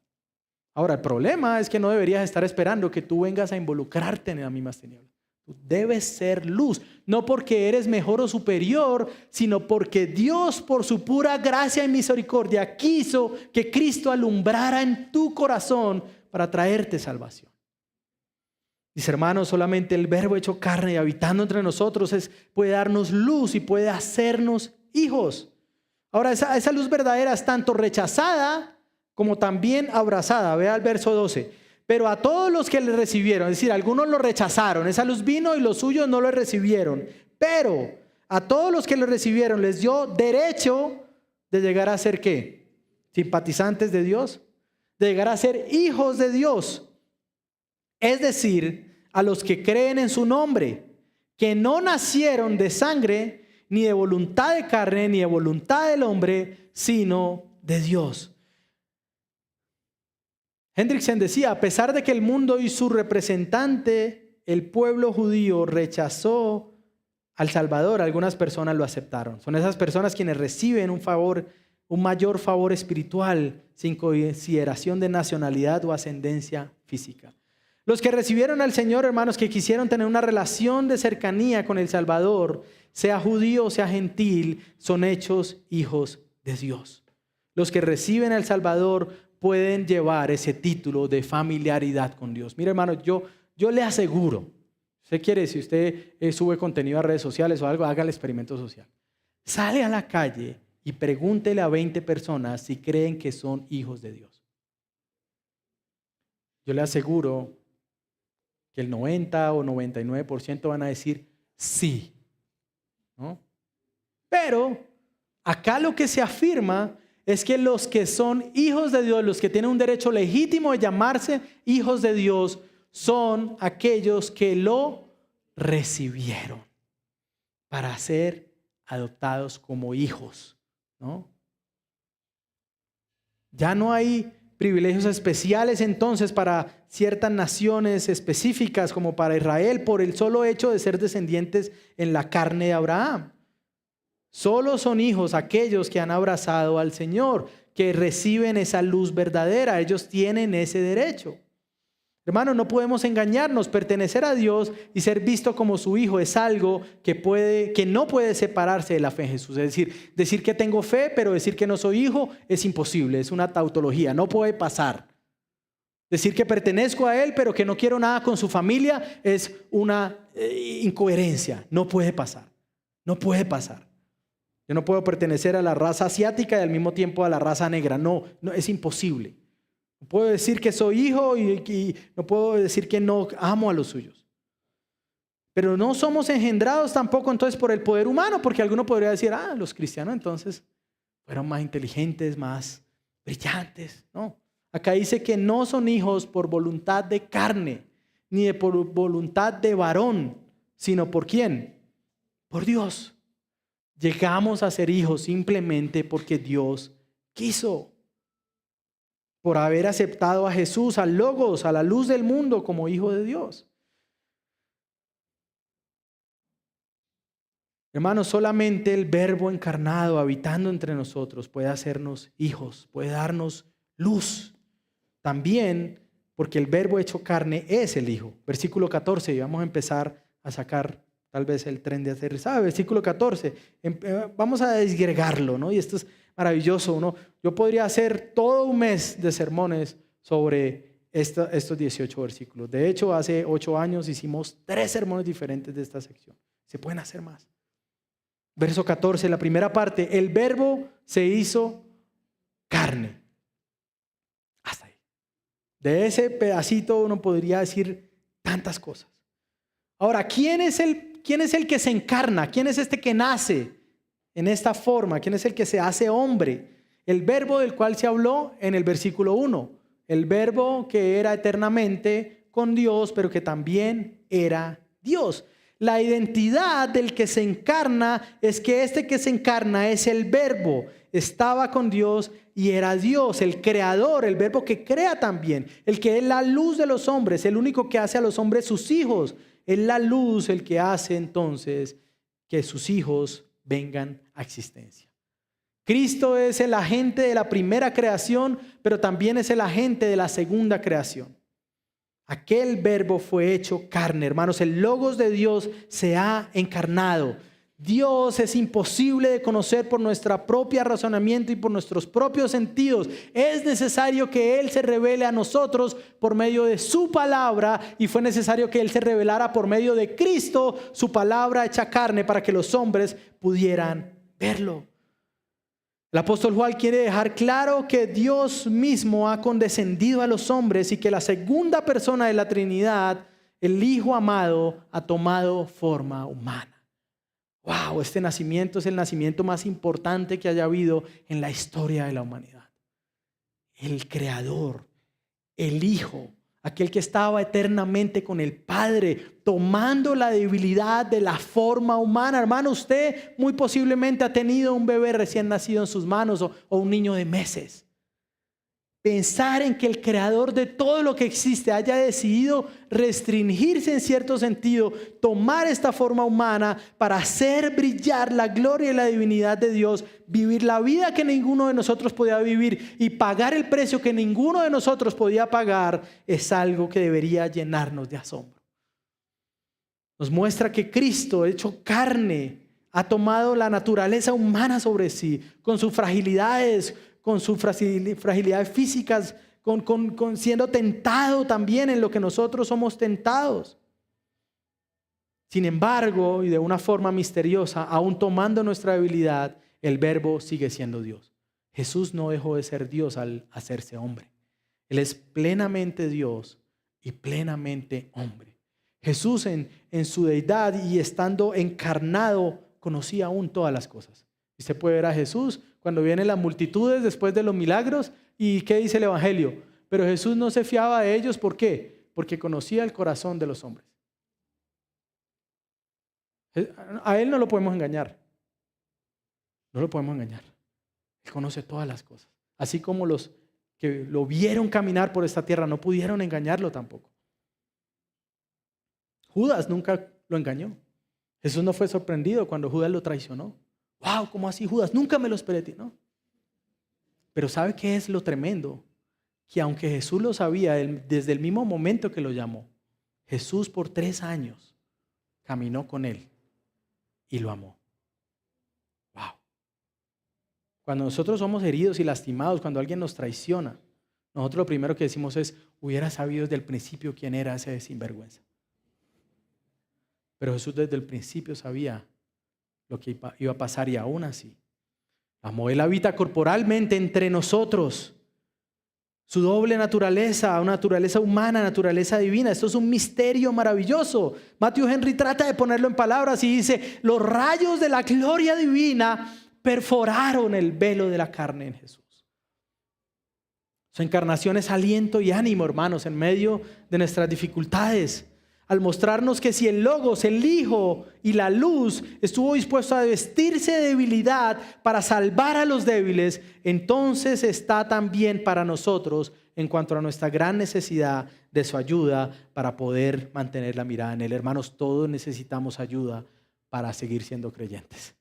Ahora, el problema es que no deberías estar esperando que tú vengas a involucrarte en las mismas tinieblas. Tú debes ser luz, no porque eres mejor o superior, sino porque Dios, por su pura gracia y misericordia, quiso que Cristo alumbrara en tu corazón para traerte salvación. Mis hermanos, solamente el Verbo hecho carne y habitando entre nosotros puede darnos luz y puede hacernos hijos. Ahora, esa luz verdadera es tanto rechazada como también abrazada. Vea el verso 12. Pero a todos los que le recibieron, es decir, algunos lo rechazaron, esa luz vino y los suyos no lo recibieron. Pero a todos los que lo recibieron les dio derecho de llegar a ser ¿qué? Simpatizantes de Dios, de llegar a ser hijos de Dios. Es decir, a los que creen en su nombre, que no nacieron de sangre, ni de voluntad de carne, ni de voluntad del hombre, sino de Dios. Hendrickson decía, a pesar de que el mundo y su representante, el pueblo judío, rechazó al Salvador, algunas personas lo aceptaron. Son esas personas quienes reciben un mayor favor espiritual sin consideración de nacionalidad o ascendencia física. Los que recibieron al Señor, hermanos, que quisieron tener una relación de cercanía con el Salvador, sea judío o sea gentil, son hechos hijos de Dios. Los que reciben al Salvador pueden llevar ese título de familiaridad con Dios. Mire, hermano, yo le aseguro, si usted sube contenido a redes sociales o algo, haga el experimento social. Sale a la calle y pregúntele a 20 personas si creen que son hijos de Dios. Yo le aseguro que el 90 o 99% van a decir sí, ¿no? Pero acá lo que se afirma es que los que son hijos de Dios, los que tienen un derecho legítimo de llamarse hijos de Dios, son aquellos que lo recibieron para ser adoptados como hijos, ¿no? Ya no hay privilegios especiales entonces para ciertas naciones específicas como para Israel por el solo hecho de ser descendientes en la carne de Abraham. Solo son hijos aquellos que han abrazado al Señor, que reciben esa luz verdadera. Ellos tienen ese derecho. Hermanos, no podemos engañarnos. Pertenecer a Dios y ser visto como su hijo es algo que no puede separarse de la fe en Jesús. Es decir que tengo fe, pero decir que no soy hijo es imposible. Es una tautología, no puede pasar. Decir que pertenezco a Él, pero que no quiero nada con su familia es una incoherencia. No puede pasar. No puede pasar. Yo no puedo pertenecer a la raza asiática y al mismo tiempo a la raza negra. No, es imposible. No puedo decir que soy hijo y no puedo decir que no amo a los suyos. Pero no somos engendrados tampoco entonces por el poder humano, porque alguno podría decir, los cristianos entonces fueron más inteligentes, más brillantes. No, acá dice que no son hijos por voluntad de carne, ni por voluntad de varón, sino ¿por quién? Por Dios. Llegamos a ser hijos simplemente porque Dios quiso. Por haber aceptado a Jesús, al Logos, a la luz del mundo como hijo de Dios. Hermanos, solamente el Verbo encarnado habitando entre nosotros puede hacernos hijos, puede darnos luz. También porque el verbo hecho carne es el Hijo. Versículo 14, y vamos a empezar a sacar tal vez el tren de aterrizaje. Versículo 14, vamos a desgregarlo, ¿no? Y esto es maravilloso, ¿no? Yo podría hacer todo un mes de sermones sobre estos 18 versículos. De hecho, hace 8 años hicimos 3 sermones diferentes de esta sección. Se pueden hacer más. Verso 14, la primera parte, el verbo se hizo carne. Hasta ahí. De ese pedacito uno podría decir tantas cosas. Ahora, ¿quién es el que se encarna? ¿Quién es este que nace en esta forma? ¿Quién es el que se hace hombre? El verbo del cual se habló en el versículo 1. El verbo que era eternamente con Dios, pero que también era Dios. La identidad del que se encarna es que este que se encarna es el verbo. Estaba con Dios y era Dios, el creador, el verbo que crea también, el que es la luz de los hombres, el único que hace a los hombres sus hijos. Es la luz el que hace entonces que sus hijos vengan a existencia. Cristo es el agente de la primera creación, pero también es el agente de la segunda creación. Aquel verbo fue hecho carne, hermanos. El logos de Dios se ha encarnado. Dios es imposible de conocer por nuestro propio razonamiento y por nuestros propios sentidos. Es necesario que Él se revele a nosotros por medio de su palabra, y fue necesario que Él se revelara por medio de Cristo, su palabra hecha carne, para que los hombres pudieran verlo. El apóstol Juan quiere dejar claro que Dios mismo ha condescendido a los hombres y que la segunda persona de la Trinidad, el Hijo amado, ha tomado forma humana. Wow, este nacimiento es el nacimiento más importante que haya habido en la historia de la humanidad. El Creador, el Hijo, aquel que estaba eternamente con el Padre, tomando la debilidad de la forma humana. Hermano, usted muy posiblemente ha tenido un bebé recién nacido en sus manos o un niño de meses. Pensar en que el creador de todo lo que existe haya decidido restringirse en cierto sentido, tomar esta forma humana para hacer brillar la gloria y la divinidad de Dios, vivir la vida que ninguno de nosotros podía vivir y pagar el precio que ninguno de nosotros podía pagar, es algo que debería llenarnos de asombro. Nos muestra que Cristo, hecho carne, ha tomado la naturaleza humana sobre sí, con sus fragilidades, con sus fragilidades físicas, con siendo tentado también en lo que nosotros somos tentados. Sin embargo, y de una forma misteriosa, aún tomando nuestra debilidad, el verbo sigue siendo Dios. Jesús no dejó de ser Dios al hacerse hombre. Él es plenamente Dios y plenamente hombre. Jesús en su deidad y estando encarnado conocía aún todas las cosas. Y se puede ver a Jesús cuando vienen las multitudes después de los milagros. ¿Y qué dice el Evangelio? Pero Jesús no se fiaba de ellos. ¿Por qué? Porque conocía el corazón de los hombres. A Él no lo podemos engañar. No lo podemos engañar. Él conoce todas las cosas. Así como los que lo vieron caminar por esta tierra no pudieron engañarlo tampoco. Judas nunca lo engañó. Jesús no fue sorprendido cuando Judas lo traicionó. Wow, ¿cómo así, Judas? Nunca me lo esperé, ¿no? Pero ¿sabe qué es lo tremendo? Que aunque Jesús lo sabía desde el mismo momento que lo llamó, Jesús por 3 años caminó con él y lo amó. Wow. Cuando nosotros somos heridos y lastimados, cuando alguien nos traiciona, nosotros lo primero que decimos es: hubiera sabido desde el principio quién era ese sinvergüenza. Pero Jesús desde el principio sabía lo que iba a pasar, y aún así amó. Él habita corporalmente entre nosotros. Su doble naturaleza, una naturaleza humana, naturaleza divina. Esto es un misterio maravilloso. Matthew Henry trata de ponerlo en palabras y dice: los rayos de la gloria divina perforaron el velo de la carne en Jesús. Su encarnación es aliento y ánimo, hermanos, en medio de nuestras dificultades, al mostrarnos que si el Logos, el Hijo y la luz estuvo dispuesto a vestirse de debilidad para salvar a los débiles, entonces está también para nosotros en cuanto a nuestra gran necesidad de su ayuda para poder mantener la mirada en Él. Hermanos, todos necesitamos ayuda para seguir siendo creyentes.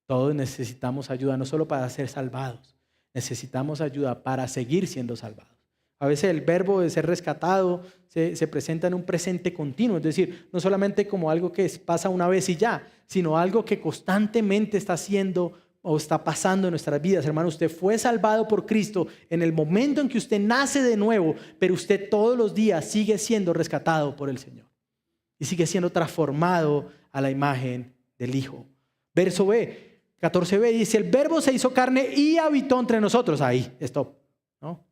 Todos necesitamos ayuda, no solo para ser salvados, necesitamos ayuda para seguir siendo salvados. A veces el verbo de ser rescatado se presenta en un presente continuo, es decir, no solamente como algo que pasa una vez y ya, sino algo que constantemente está haciendo o está pasando en nuestras vidas. Hermano, usted fue salvado por Cristo en el momento en que usted nace de nuevo, pero usted todos los días sigue siendo rescatado por el Señor y sigue siendo transformado a la imagen del Hijo. Verso B, 14b dice, el verbo se hizo carne y habitó entre nosotros. Ahí, stop, ¿no?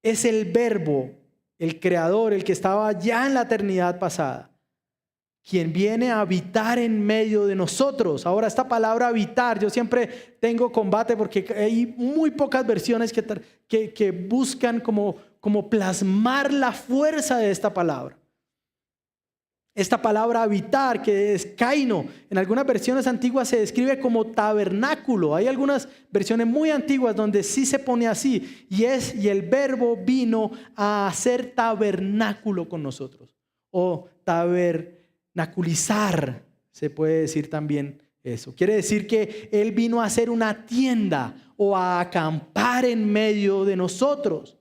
Es el verbo, el creador, el que estaba ya en la eternidad pasada, quien viene a habitar en medio de nosotros. Ahora, esta palabra habitar, yo siempre tengo combate porque hay muy pocas versiones que buscan como plasmar la fuerza de esta palabra. Esta palabra habitar, que es kaino, en algunas versiones antiguas se describe como tabernáculo. Hay algunas versiones muy antiguas donde sí se pone así. Y el verbo vino a hacer tabernáculo con nosotros. O tabernaculizar, se puede decir también eso. Quiere decir que Él vino a hacer una tienda o a acampar en medio de nosotros.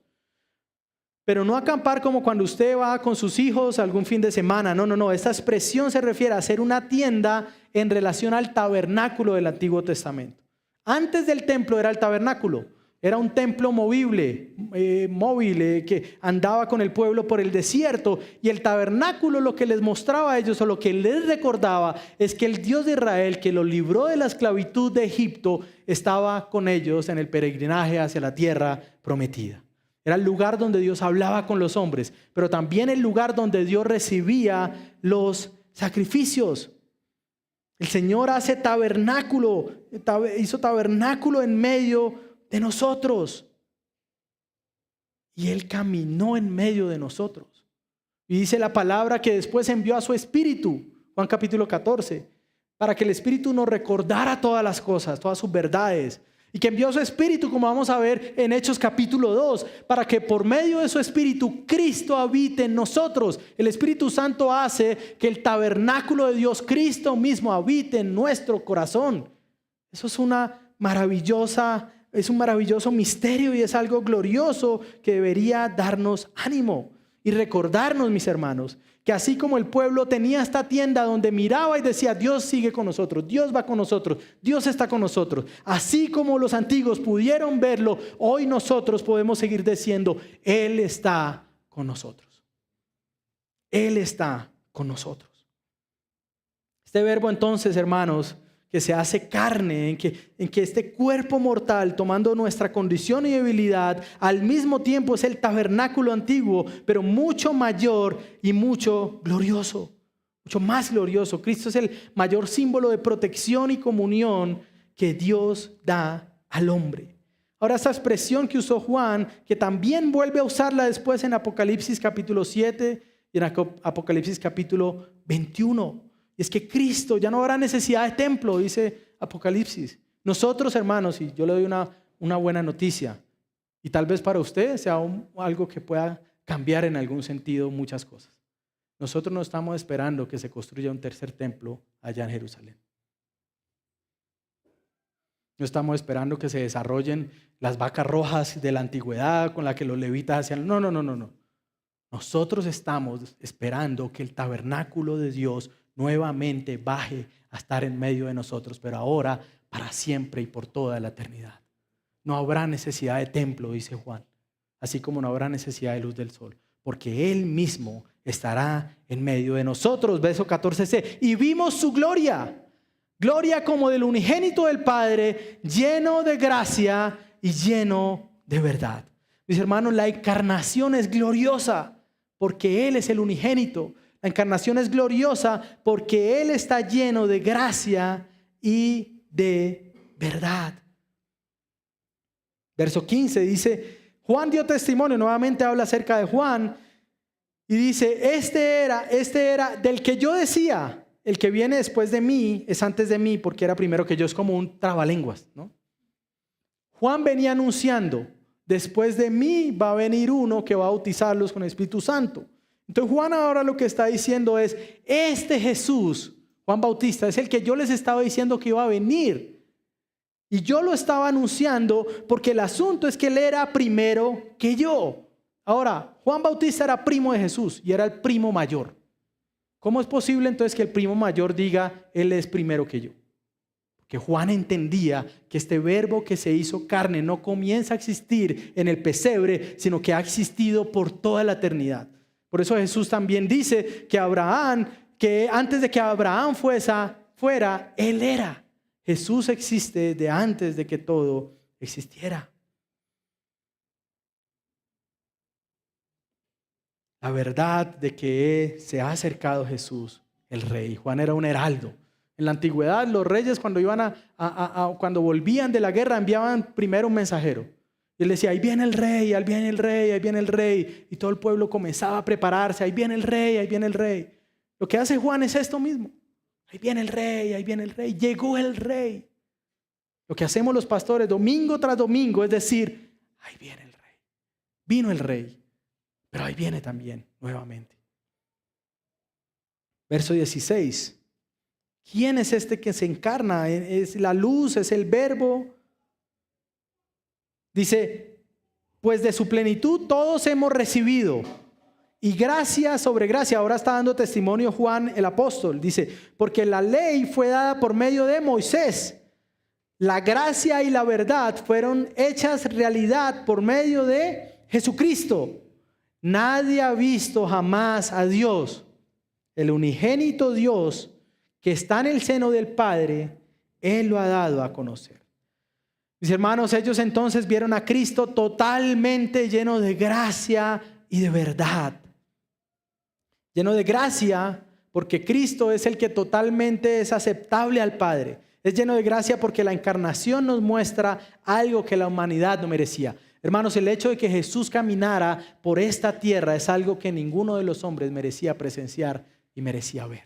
Pero no acampar como cuando usted va con sus hijos algún fin de semana. No. Esta expresión se refiere a hacer una tienda en relación al tabernáculo del Antiguo Testamento. Antes del templo era el tabernáculo. Era un templo móvil que andaba con el pueblo por el desierto. Y el tabernáculo lo que les mostraba a ellos o lo que les recordaba es que el Dios de Israel, que los libró de la esclavitud de Egipto, estaba con ellos en el peregrinaje hacia la tierra prometida. Era el lugar donde Dios hablaba con los hombres, pero también el lugar donde Dios recibía los sacrificios. El Señor hizo tabernáculo en medio de nosotros. Y Él caminó en medio de nosotros. Y dice la palabra que después envió a su Espíritu, Juan capítulo 14, para que el Espíritu nos recordara todas las cosas, todas sus verdades. Y que envió su Espíritu, como vamos a ver en Hechos capítulo 2, para que por medio de su Espíritu Cristo habite en nosotros. El Espíritu Santo hace que el tabernáculo de Dios, Cristo mismo, habite en nuestro corazón. Eso es un maravilloso misterio y es algo glorioso que debería darnos ánimo y recordarnos, mis hermanos, que así como el pueblo tenía esta tienda donde miraba y decía, Dios sigue con nosotros, Dios va con nosotros, Dios está con nosotros. Así como los antiguos pudieron verlo, hoy nosotros podemos seguir diciendo, Él está con nosotros. Él está con nosotros. Este verbo entonces, hermanos, que se hace carne, en que este cuerpo mortal, tomando nuestra condición y debilidad, al mismo tiempo es el tabernáculo antiguo, pero mucho mayor y mucho glorioso, mucho más glorioso. Cristo es el mayor símbolo de protección y comunión que Dios da al hombre. Ahora, esta expresión que usó Juan, que también vuelve a usarla después en Apocalipsis capítulo 7 y en Apocalipsis capítulo 21. Y es que Cristo ya no habrá necesidad de templo, dice Apocalipsis. Nosotros, hermanos, y yo le doy una buena noticia, y tal vez para usted sea algo que pueda cambiar en algún sentido muchas cosas. Nosotros no estamos esperando que se construya un tercer templo allá en Jerusalén. No estamos esperando que se desarrollen las vacas rojas de la antigüedad con la que los levitas hacían. No. Nosotros estamos esperando que el tabernáculo de Dios nuevamente baje a estar en medio de nosotros, pero ahora para siempre y por toda la eternidad. No habrá necesidad de templo, dice Juan, así como no habrá necesidad de luz del sol, porque Él mismo estará en medio de nosotros. Verso 14c, y vimos su gloria como del unigénito del Padre, lleno de gracia y lleno de verdad. Mis hermanos, la encarnación es gloriosa porque Él es el unigénito. La encarnación es gloriosa porque Él está lleno de gracia y de verdad. Verso 15 dice, Juan dio testimonio, nuevamente habla acerca de Juan, y dice, este era del que yo decía, el que viene después de mí es antes de mí porque era primero que yo. Es como un trabalenguas, ¿no? Juan venía anunciando, después de mí va a venir uno que va a bautizarlos con el Espíritu Santo. Entonces Juan ahora lo que está diciendo es, este Jesús, Juan Bautista, es el que yo les estaba diciendo que iba a venir. Y yo lo estaba anunciando porque el asunto es que Él era primero que yo. Ahora, Juan Bautista era primo de Jesús y era el primo mayor. ¿Cómo es posible entonces que el primo mayor diga, él es primero que yo? Porque Juan entendía que este verbo que se hizo carne no comienza a existir en el pesebre, sino que ha existido por toda la eternidad. Por eso Jesús también dice que Abraham, que antes de que Abraham fuera, él era. Jesús existe desde antes de que todo existiera. La verdad de que se ha acercado Jesús, el rey. Juan era un heraldo. En la antigüedad, los reyes cuando volvían de la guerra enviaban primero un mensajero. Y él decía, ahí viene el rey, ahí viene el rey, ahí viene el rey. Y todo el pueblo comenzaba a prepararse, ahí viene el rey, ahí viene el rey. Lo que hace Juan es esto mismo. Ahí viene el rey, ahí viene el rey. Llegó el rey. Lo que hacemos los pastores domingo tras domingo es decir, ahí viene el rey. Vino el rey. Pero ahí viene también nuevamente. Verso 16. ¿Quién es este que se encarna? Es la luz, es el verbo. Dice, pues de su plenitud todos hemos recibido. Y gracia sobre gracia. Ahora está dando testimonio Juan el apóstol. Dice, porque la ley fue dada por medio de Moisés. La gracia y la verdad fueron hechas realidad por medio de Jesucristo. Nadie ha visto jamás a Dios. El unigénito Dios que está en el seno del Padre, Él lo ha dado a conocer. Mis hermanos, ellos entonces vieron a Cristo totalmente lleno de gracia y de verdad. Lleno de gracia porque Cristo es el que totalmente es aceptable al Padre. Es lleno de gracia porque la encarnación nos muestra algo que la humanidad no merecía. Hermanos, el hecho de que Jesús caminara por esta tierra es algo que ninguno de los hombres merecía presenciar y merecía ver.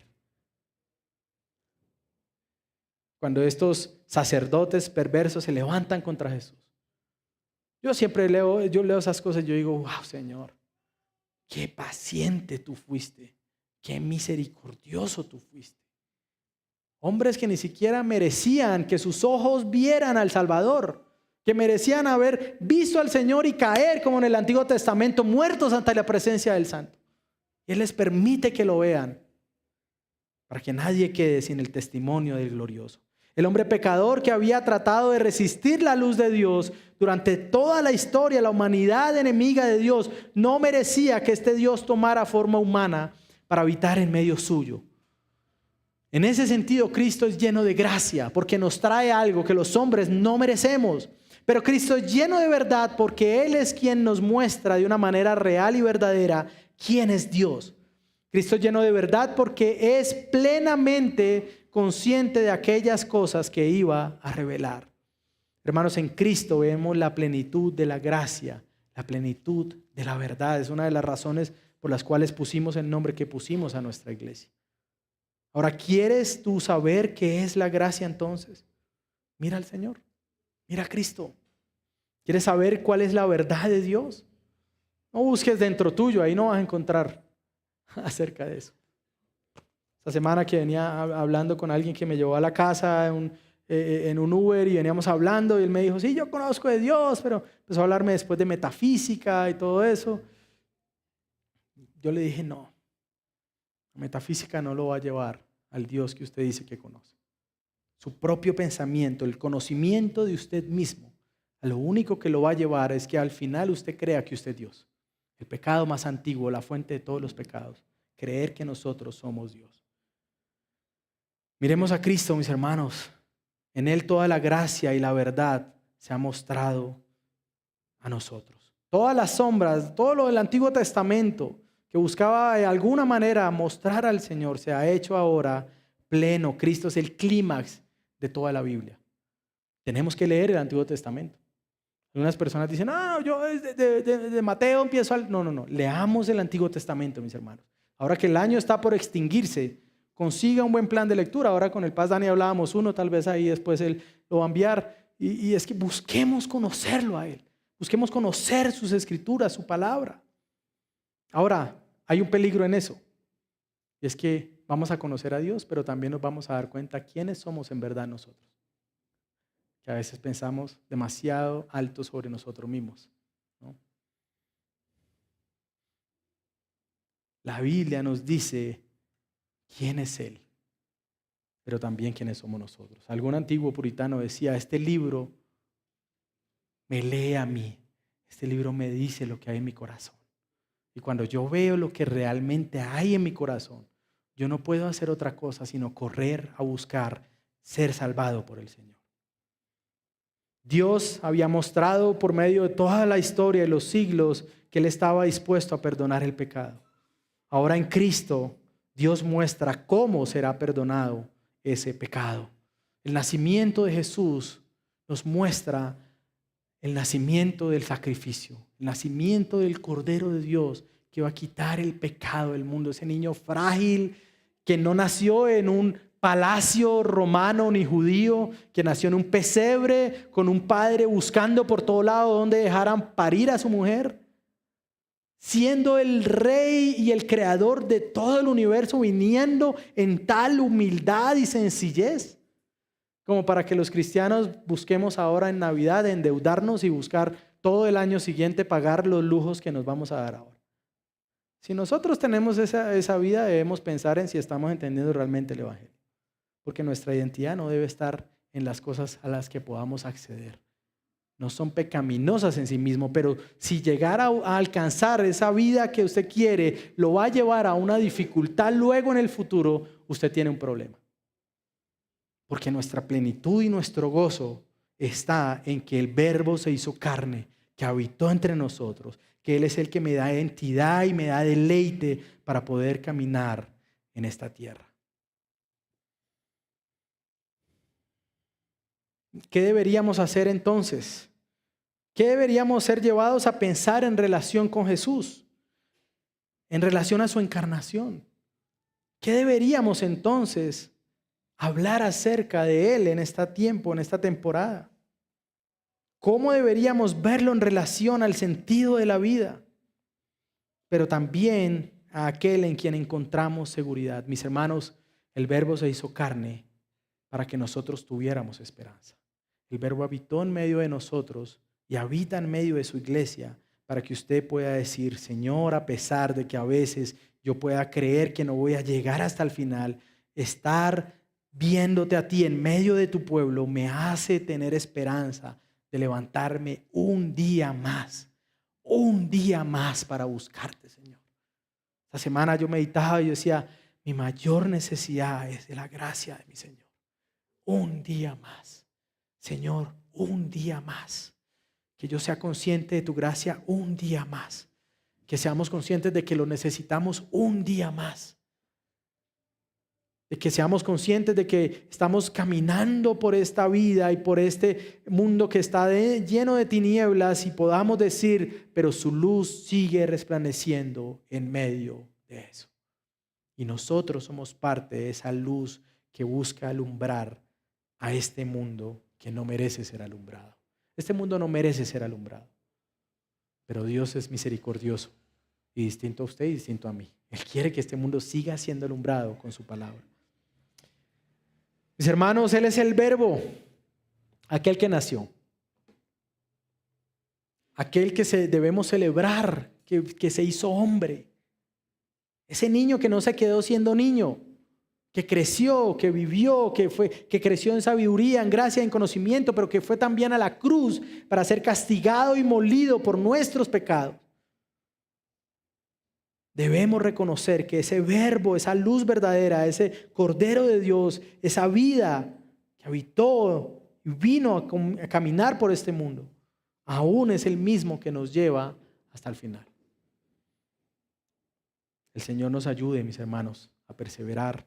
Cuando estos sacerdotes perversos se levantan contra Jesús, yo leo esas cosas y yo digo, wow, Señor, qué paciente tú fuiste, qué misericordioso tú fuiste. Hombres que ni siquiera merecían que sus ojos vieran al Salvador, que merecían haber visto al Señor y caer como en el Antiguo Testamento, muertos ante la presencia del Santo. Él les permite que lo vean para que nadie quede sin el testimonio del glorioso. El hombre pecador que había tratado de resistir la luz de Dios durante toda la historia, la humanidad enemiga de Dios, no merecía que este Dios tomara forma humana para habitar en medio suyo. En ese sentido, Cristo es lleno de gracia porque nos trae algo que los hombres no merecemos. Pero Cristo es lleno de verdad porque Él es quien nos muestra de una manera real y verdadera quién es Dios. Cristo es lleno de verdad porque es plenamente consciente de aquellas cosas que iba a revelar. Hermanos, en Cristo vemos la plenitud de la gracia, la plenitud de la verdad. Es una de las razones por las cuales pusimos el nombre que pusimos a nuestra iglesia. Ahora, ¿quieres tú saber qué es la gracia entonces? Mira al Señor, mira a Cristo. ¿Quieres saber cuál es la verdad de Dios? No busques dentro tuyo, ahí no vas a encontrar acerca de eso. Esta semana que venía hablando con alguien que me llevó a la casa en un Uber y veníamos hablando y él me dijo, sí, yo conozco de Dios, pero empezó a hablarme después de metafísica y todo eso. Yo le dije, no, la metafísica no lo va a llevar al Dios que usted dice que conoce. Su propio pensamiento, el conocimiento de usted mismo, a lo único que lo va a llevar es que al final usted crea que usted es Dios. El pecado más antiguo, la fuente de todos los pecados, creer que nosotros somos Dios. Miremos a Cristo, mis hermanos. En Él toda la gracia y la verdad se ha mostrado a nosotros. Todas las sombras, todo lo del Antiguo Testamento que buscaba de alguna manera mostrar al Señor se ha hecho ahora pleno. Cristo es el clímax de toda la Biblia. Tenemos que leer el Antiguo Testamento. Algunas personas dicen, no, yo de Mateo empiezo al... No. Leamos el Antiguo Testamento, mis hermanos. Ahora que el año está por extinguirse, consiga un buen plan de lectura. Ahora con el Paz Dani hablábamos uno, tal vez ahí después él lo va a enviar. Y es que busquemos conocerlo a Él. Busquemos conocer sus escrituras, su palabra. Ahora, hay un peligro en eso. Y es que vamos a conocer a Dios, pero también nos vamos a dar cuenta quiénes somos en verdad nosotros. Que a veces pensamos demasiado alto sobre nosotros mismos, ¿no? La Biblia nos dice quién es Él, pero también quiénes somos nosotros. Algún antiguo puritano decía, este libro me lee a mí, este libro me dice lo que hay en mi corazón. Y cuando yo veo lo que realmente hay en mi corazón, yo no puedo hacer otra cosa sino correr a buscar ser salvado por el Señor. Dios había mostrado por medio de toda la historia y los siglos que Él estaba dispuesto a perdonar el pecado. Ahora en Cristo, Dios muestra cómo será perdonado ese pecado. El nacimiento de Jesús nos muestra el nacimiento del sacrificio, el nacimiento del Cordero de Dios que va a quitar el pecado del mundo. Ese niño frágil que no nació en un palacio romano ni judío, que nació en un pesebre con un padre buscando por todo lado donde dejaran parir a su mujer, siendo el rey y el creador de todo el universo, viniendo en tal humildad y sencillez, como para que los cristianos busquemos ahora en Navidad endeudarnos y buscar todo el año siguiente pagar los lujos que nos vamos a dar ahora. Si nosotros tenemos esa vida, debemos pensar en si estamos entendiendo realmente el Evangelio. Porque nuestra identidad no debe estar en las cosas a las que podamos acceder. No son pecaminosas en sí mismo, pero si llegara a alcanzar esa vida que usted quiere, lo va a llevar a una dificultad luego en el futuro, usted tiene un problema. Porque nuestra plenitud y nuestro gozo está en que el Verbo se hizo carne, que habitó entre nosotros, que Él es el que me da identidad y me da deleite para poder caminar en esta tierra. ¿Qué deberíamos hacer entonces? ¿Qué deberíamos ser llevados a pensar en relación con Jesús? En relación a su encarnación. ¿Qué deberíamos entonces hablar acerca de Él en este tiempo, en esta temporada? ¿Cómo deberíamos verlo en relación al sentido de la vida? Pero también a aquel en quien encontramos seguridad. Mis hermanos, el Verbo se hizo carne para que nosotros tuviéramos esperanza. El Verbo habitó en medio de nosotros y habita en medio de su iglesia para que usted pueda decir, Señor, a pesar de que a veces yo pueda creer que no voy a llegar hasta el final, estar viéndote a ti en medio de tu pueblo me hace tener esperanza de levantarme un día más para buscarte, Señor. Esta semana yo meditaba y yo decía, mi mayor necesidad es de la gracia de mi Señor. Un día más, Señor, un día más. Que yo sea consciente de tu gracia un día más. Que seamos conscientes de que lo necesitamos un día más. De que seamos conscientes de que estamos caminando por esta vida y por este mundo que está lleno de tinieblas y podamos decir, pero su luz sigue resplandeciendo en medio de eso. Y nosotros somos parte de esa luz que busca alumbrar a este mundo que no merece ser alumbrado. Este mundo no merece ser alumbrado, pero Dios es misericordioso y distinto a usted y distinto a mí. Él quiere que este mundo siga siendo alumbrado con su palabra. Mis hermanos, Él es el Verbo, aquel que nació, aquel que debemos celebrar, que se hizo hombre. Ese niño que no se quedó siendo niño, que creció, que vivió, que creció en sabiduría, en gracia, en conocimiento, pero que fue también a la cruz para ser castigado y molido por nuestros pecados. Debemos reconocer que ese Verbo, esa luz verdadera, ese Cordero de Dios, esa vida que habitó y vino a caminar por este mundo, aún es el mismo que nos lleva hasta el final. El Señor nos ayude, mis hermanos, a perseverar,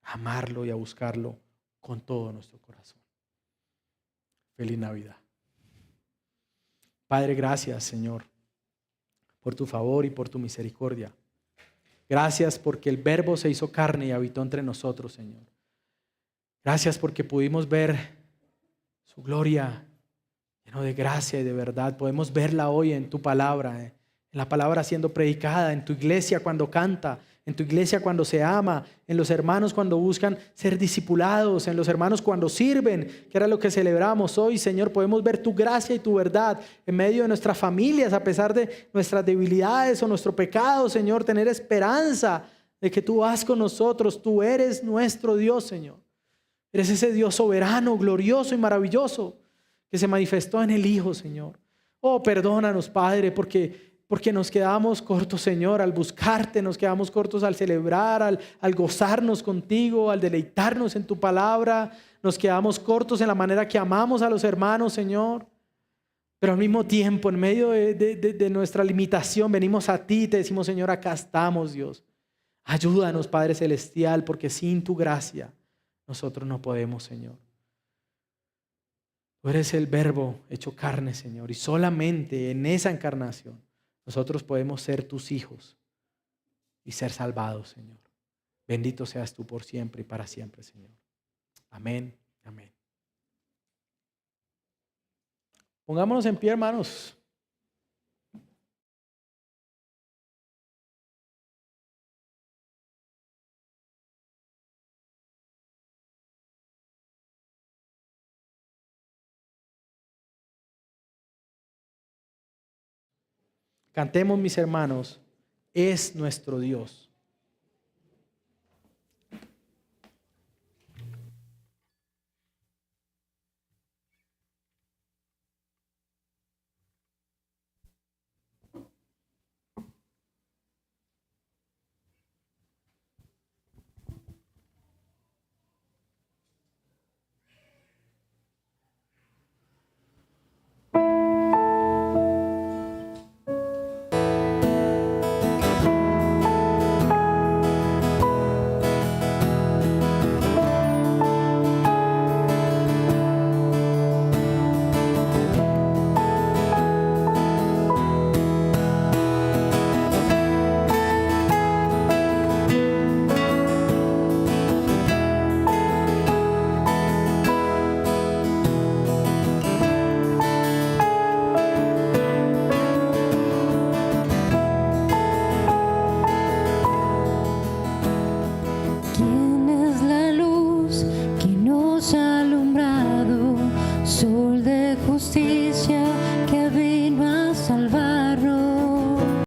a amarlo y a buscarlo con todo nuestro corazón. Feliz Navidad. Padre, gracias, Señor, por tu favor y por tu misericordia. Gracias porque el Verbo se hizo carne y habitó entre nosotros, Señor. Gracias porque pudimos ver su gloria lleno de gracia y de verdad. Podemos verla hoy en tu palabra, en la palabra siendo predicada, en tu iglesia cuando canta, en tu iglesia cuando se ama, en los hermanos cuando buscan ser discipulados, en los hermanos cuando sirven, que era lo que celebramos hoy. Señor, podemos ver tu gracia y tu verdad en medio de nuestras familias, a pesar de nuestras debilidades o nuestro pecado, Señor, tener esperanza de que tú vas con nosotros. Tú eres nuestro Dios, Señor. Eres ese Dios soberano, glorioso y maravilloso que se manifestó en el Hijo, Señor. Oh, perdónanos, Padre, porque nos quedamos cortos, Señor, al buscarte, nos quedamos cortos al celebrar, al gozarnos contigo, al deleitarnos en tu palabra. Nos quedamos cortos en la manera que amamos a los hermanos, Señor. Pero al mismo tiempo, en medio de nuestra limitación, venimos a ti y te decimos, Señor, acá estamos, Dios. Ayúdanos, Padre Celestial, porque sin tu gracia nosotros no podemos, Señor. Tú eres el Verbo hecho carne, Señor, y solamente en esa encarnación nosotros podemos ser tus hijos y ser salvados, Señor. Bendito seas tú por siempre y para siempre, Señor. Amén, amén. Pongámonos en pie, hermanos. Cantemos, mis hermanos, es nuestro Dios. ¿Quién es la luz que nos ha alumbrado? Sol de justicia.